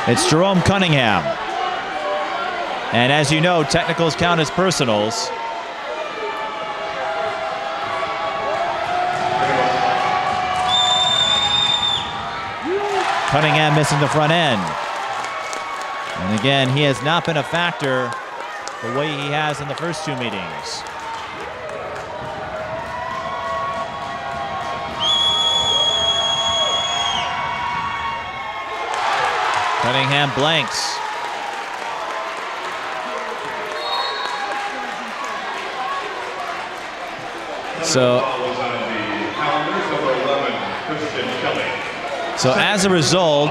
It's Jerome Cunningham. And as you know, technicals count as personals. Cunningham missing the front end. And again, he has not been a factor the way he has in the first 2 meetings. Cunningham blanks. So as a result,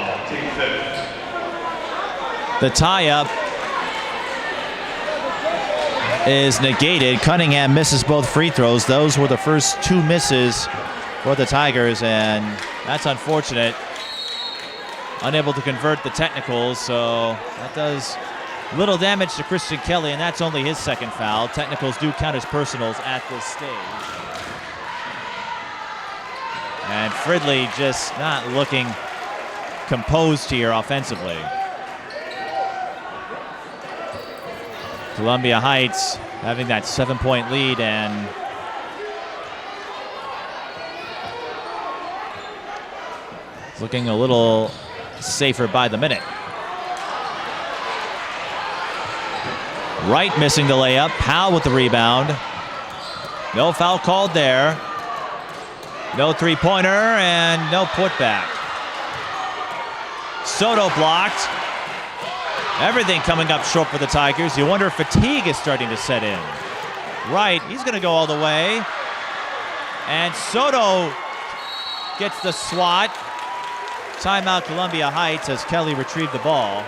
the tie-up is negated. Cunningham misses both free throws. Those were the first 2 misses for the Tigers, and that's unfortunate. unable to convert the technicals, so that does little damage to Christian Kelly, and that's only his second foul. Technicals do count as personals at this stage. And Fridley just not looking composed here offensively. Columbia Heights having that 7-point lead, and looking a little safer by the minute. Wright missing the layup. Powell with the rebound. No foul called there. No three-pointer and no putback. Soto blocked. Everything coming up short for the Tigers. You wonder if fatigue is starting to set in. Wright, he's going to go all the way. And Soto gets the swat. Timeout Columbia Heights as Kelly retrieved the ball.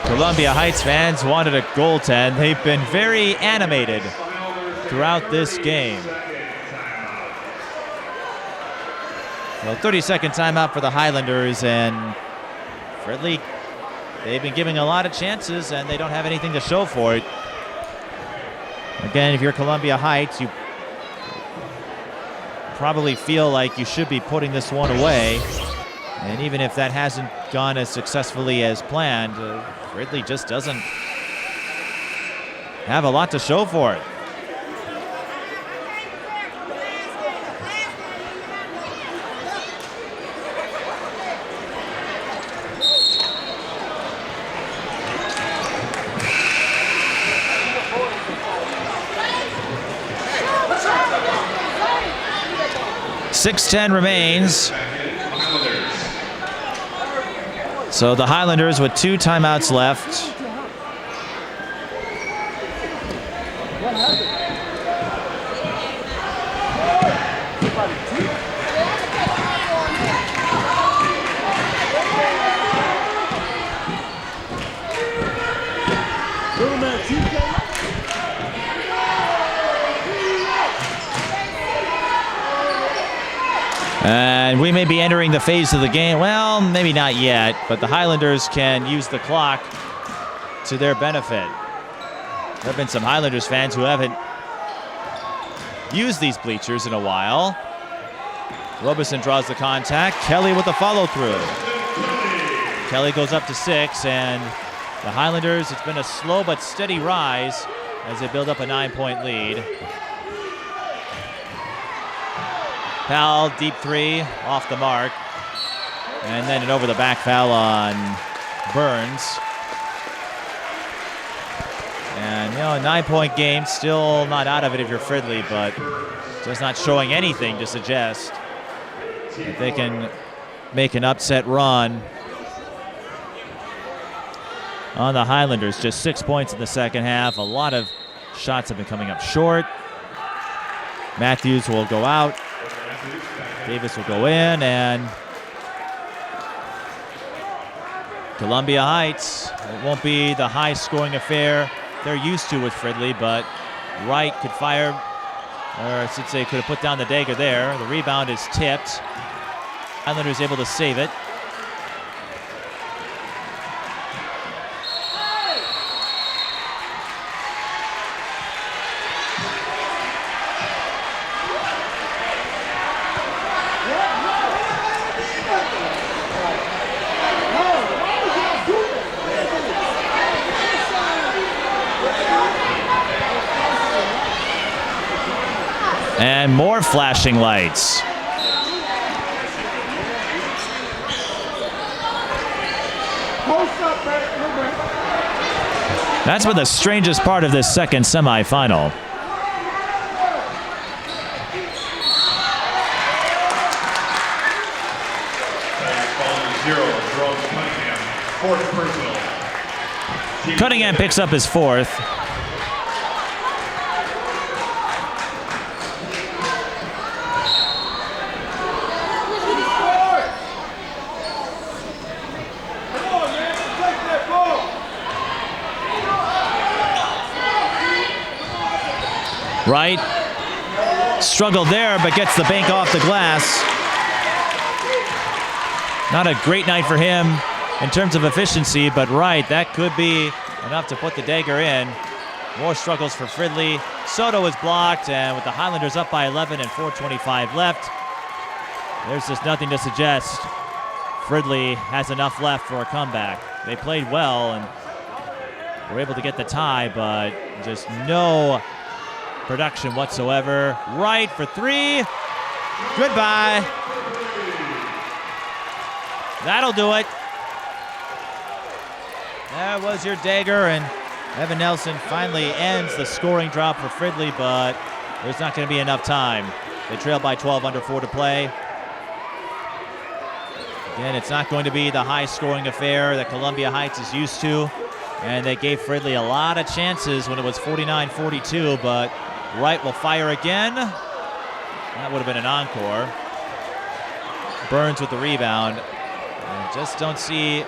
Columbia Heights fans wanted a goaltend. They've been very animated throughout this game. Well, 30-second timeout for the Highlanders, and Fridley, they've been giving a lot of chances and they don't have anything to show for it. Again, if you're Columbia Heights, you probably feel like you should be putting this one away. And even if that hasn't gone as successfully as planned, Fridley just doesn't have a lot to show for it. .6:10 remains. So the Highlanders with 2 timeouts left. And we may be entering the phase of the game. Well, maybe not yet, but the Highlanders can use the clock to their benefit. There have been some Highlanders fans who haven't used these bleachers in a while. Robeson draws the contact. Kelly with the follow-through. Kelly goes up to 6, and the Highlanders, it's been a slow but steady rise as they build up a 9-point lead. Foul, deep 3, off the mark. And then an over-the-back foul on Burns. And, you know, a 9-point game, still not out of it if you're Fridley, but just not showing anything to suggest that they can make an upset run on the Highlanders. Just 6 points in the second half. A lot of shots have been coming up short. Matthews will go out. Davis will go in, and Columbia Heights, it won't be the high-scoring affair they're used to with Fridley, but Wright could fire, or I should say could have put down the dagger there. The rebound is tipped. Islanders able to save it. And more flashing lights. That's been the strangest part of this second semifinal. Cunningham picks up his 4th. Wright struggled there, but gets the bank off the glass. Not a great night for him in terms of efficiency, but Wright, that could be enough to put the dagger in. More struggles for Fridley. Soto is blocked, and with the Highlanders up by 11 and 4:25 left, there's just nothing to suggest Fridley has enough left for a comeback. They played well and were able to get the tie, but just no production whatsoever. Wright for three. Goodbye. That'll do it. That was your dagger, and Evan Nelson finally ends the scoring drop for Fridley, but there's not going to be enough time. They trail by 12, under 4 to play. Again, it's not going to be the high-scoring affair that Columbia Heights is used to, and they gave Fridley a lot of chances when it was 49-42, but Wright will fire again. That would have been an encore. Burns with the rebound. And just don't see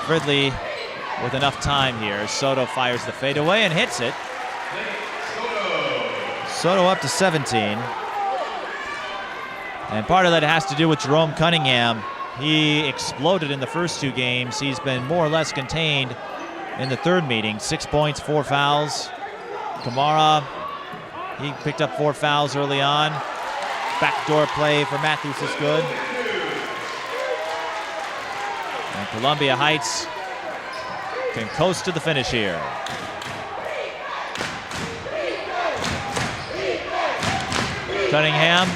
Fridley with enough time here. Soto fires the fadeaway and hits it. Soto up to 17. And part of that has to do with Jerome Cunningham. He exploded in the first 2 games. He's been more or less contained in the third meeting. 6 points, 4 fouls. Kamara, he picked up 4 fouls early on. Backdoor play for Matthews is good. And Columbia Heights can coast to the finish here. Cunningham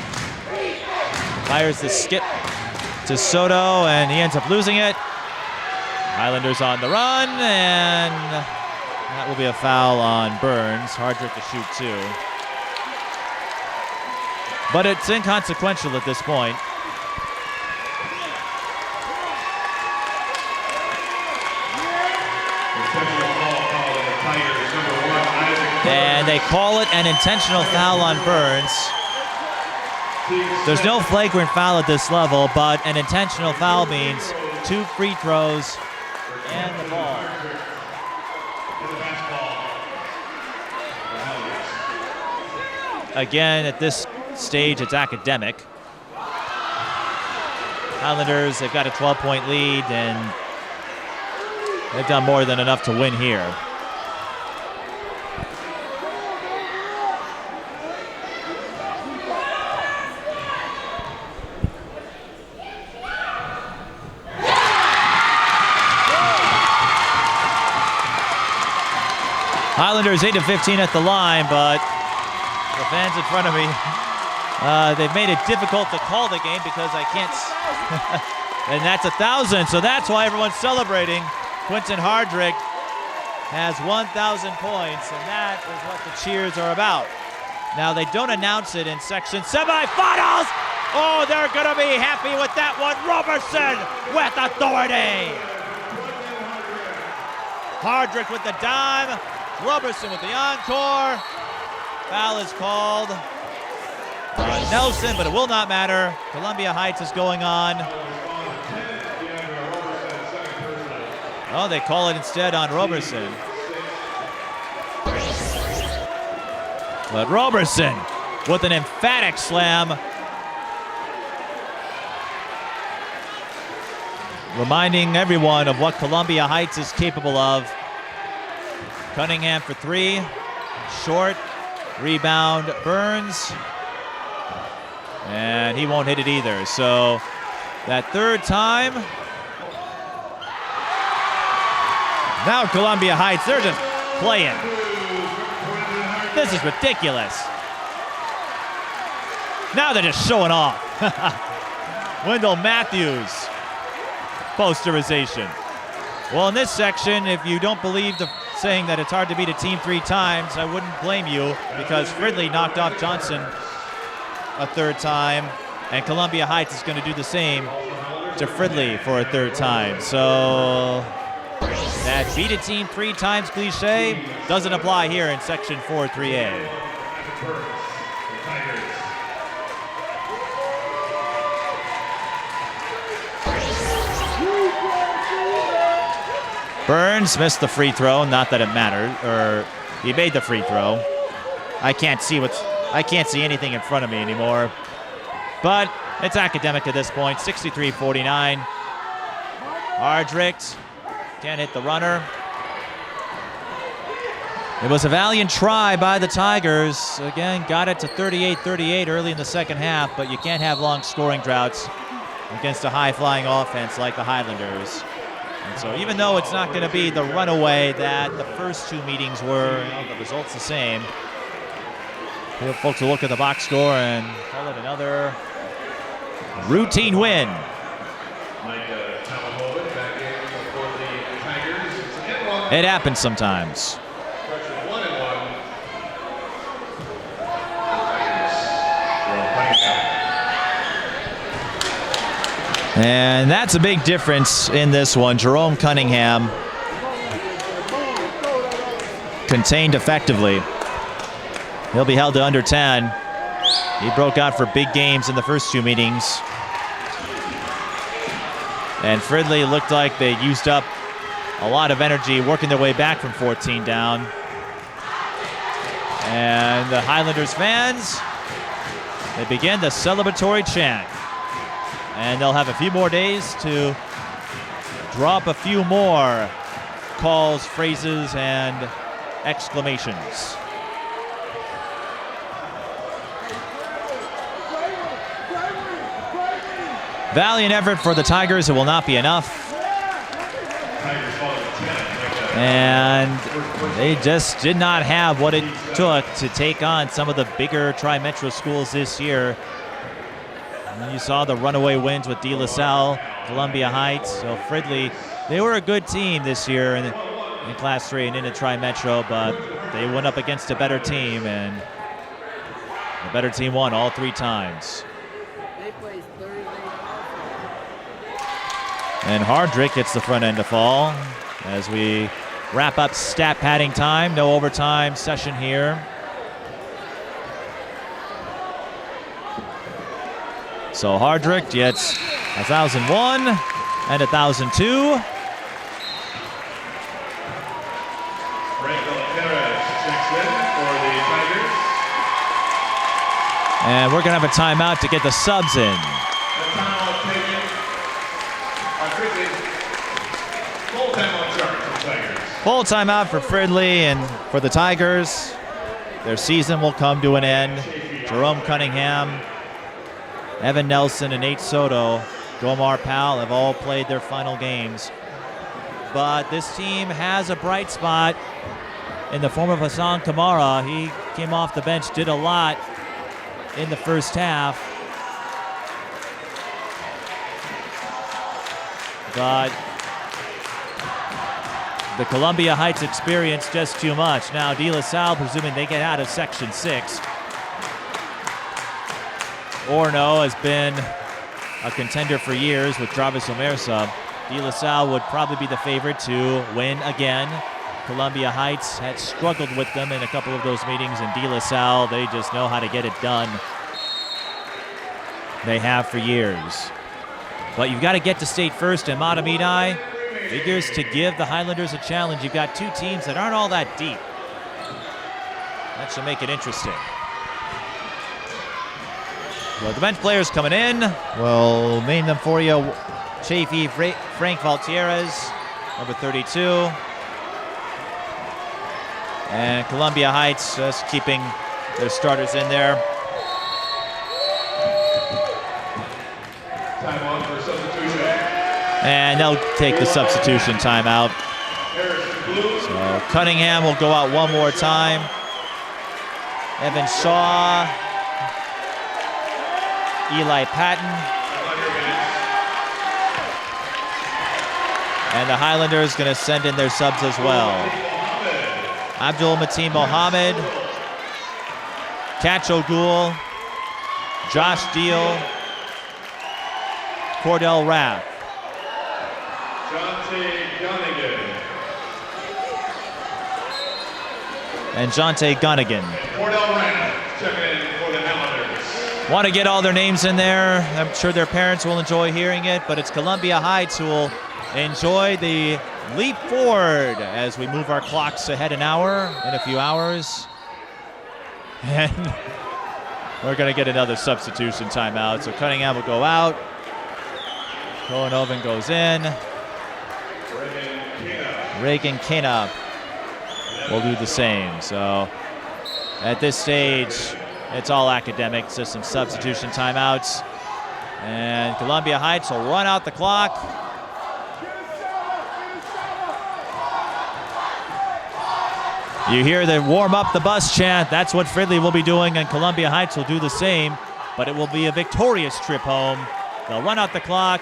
fires the skip to Soto, and he ends up losing it. Highlanders on the run, and that will be a foul on Burns. Hardrick to shoot 2. But it's inconsequential at this point. And they call it an intentional foul on Burns. There's no flagrant foul at this level, but an intentional foul means 2 free throws and the ball. Again, at this stage, it's academic. Highlanders, they've got a 12-point lead, and they've done more than enough to win here. Highlanders 8 of 15 at the line, but the fans in front of me, they've made it difficult to call the game because I can't, and that's 1,000, so that's why everyone's celebrating. Quentin Hardrick has 1,000 points, and that is what the cheers are about. Now, they don't announce it in section semifinals. Oh, they're going to be happy with that one. Robertson with authority. Hardrick with the dime. Robertson with the encore. Foul is called on Nelson, but it will not matter. Columbia Heights is going on. Oh, they call it instead on Robertson. But Robertson with an emphatic slam. Reminding everyone of what Columbia Heights is capable of. Cunningham for 3, short, rebound Burns, and he won't hit it either. So that third time, now Columbia Heights, they're just playing. This is ridiculous. Now they're just showing off. Wendell Matthews, posterization. Well, in this section, if you don't believe the saying that it's hard to beat a team 3 times, I wouldn't blame you, because Fridley knocked off Johnson a 3rd time, and Columbia Heights is going to do the same to Fridley for a 3rd time. So that beat a team 3 times cliche doesn't apply here in section 4-3A. Burns missed the free throw, not that it mattered, or he made the free throw. I can't see anything in front of me anymore. But it's academic at this point. 63-49. Hardrick can't hit the runner. It was a valiant try by the Tigers. Again, got it to 38-38 early in the second half, but you can't have long scoring droughts against a high-flying offense like the Highlanders. And so even though it's not going to be the runaway that the first two meetings were, the result's the same. Folks will look at the box score and call it another routine win. It happens sometimes. And that's a big difference in this one. Jerome Cunningham contained effectively. He'll be held to under 10. He broke out for big games in the first two meetings. And Fridley looked like they used up a lot of energy working their way back from 14 down. And the Highlanders fans, they begin the celebratory chant. And they'll have a few more days to drop a few more calls, phrases, and exclamations. Valiant effort for the Tigers. It will not be enough. And they just did not have what it took to take on some of the bigger Tri-Metro schools this year. And you saw the runaway wins with De La Salle, Columbia Heights. So Fridley, they were a good team this year in Class 3 and in the Tri-Metro, but they went up against a better team, and the better team won all three times. And Hardrick gets the front end to fall as we wrap up stat padding time. No overtime session here. So Hardrick gets 1,001 and 1,002. And we're going to have a timeout to get the subs in. Full timeout for Fridley and for the Tigers. Their season will come to an end. Jerome Cunningham, Evan Nelson, and Nate Soto, Gomar Powell have all played their final games. But this team has a bright spot in the form of Hassan Kamara. He came off the bench, did a lot in the first half. But the Columbia Heights experience just too much. Now De La Salle, presuming they get out of Section 6. Orono has been a contender for years with Travis Omersa. De La Salle would probably be the favorite to win again. Columbia Heights had struggled with them in a couple of those meetings, and De La Salle, they just know how to get it done. They have for years. But you've got to get to state first, and Matamidi figures to give the Highlanders a challenge. You've got two teams that aren't all that deep. That should make it interesting. Well, the bench players coming in. We'll name them for you. Chafee Frank Valtierrez, number 32. And Columbia Heights just keeping their starters in there. Timeout for substitution. And they'll take the substitution timeout. So Cunningham will go out one more time. Evan Shaw, Eli Patton. And the Highlanders going to send in their subs as well. Abdul Mateen Mohammed, Catch O'Goul, Josh Deal, Cordell Raff. And Jonte Gunnigan. Cordell Raff checking in for the Highlanders. Want to get all their names in there. I'm sure their parents will enjoy hearing it, but it's Columbia Heights who will enjoy the leap forward as we move our clocks ahead an hour in a few hours. And we're going to get another substitution timeout. So Cunningham will go out. Kohanoven goes in. Reagan Kana will do the same. So at this stage, it's all academic, just some substitution timeouts. And Columbia Heights will run out the clock. You hear the warm up the bus chant. That's what Fridley will be doing, and Columbia Heights will do the same, but it will be a victorious trip home. They'll run out the clock.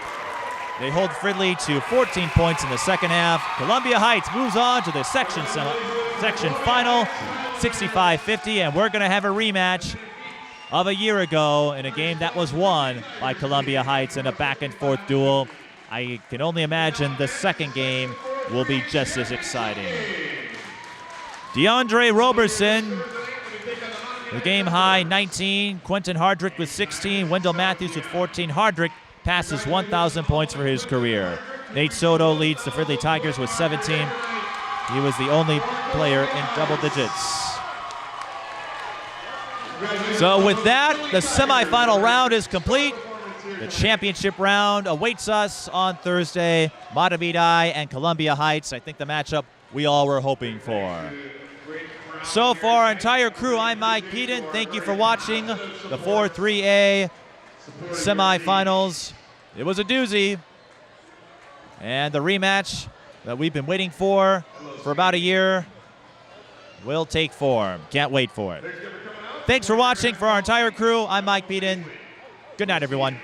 They hold Fridley to 14 points in the second half. Columbia Heights moves on to the section final, 65-50, and we're going to have a rematch of a year ago in a game that was won by Columbia Heights in a back-and-forth duel. I can only imagine the second game will be just as exciting. DeAndre Roberson, the game high 19. Quentin Hardrick with 16. Wendell Matthews with 14. Hardrick passes 1,000 points for his career. Nate Soto leads the Fridley Tigers with 17. He was the only player in double digits. So with that, the semifinal round is complete. The championship round awaits us on Thursday. Matabidai and Columbia Heights. I think the matchup we all were hoping for. So for our entire crew, I'm Mike Peden. Thank you for watching the 4-3A semifinals. It was a doozy. And the rematch that we've been waiting for about a year will take form. Can't wait for it. Thanks for watching. For our entire crew, I'm Mike Peden. Good night, everyone.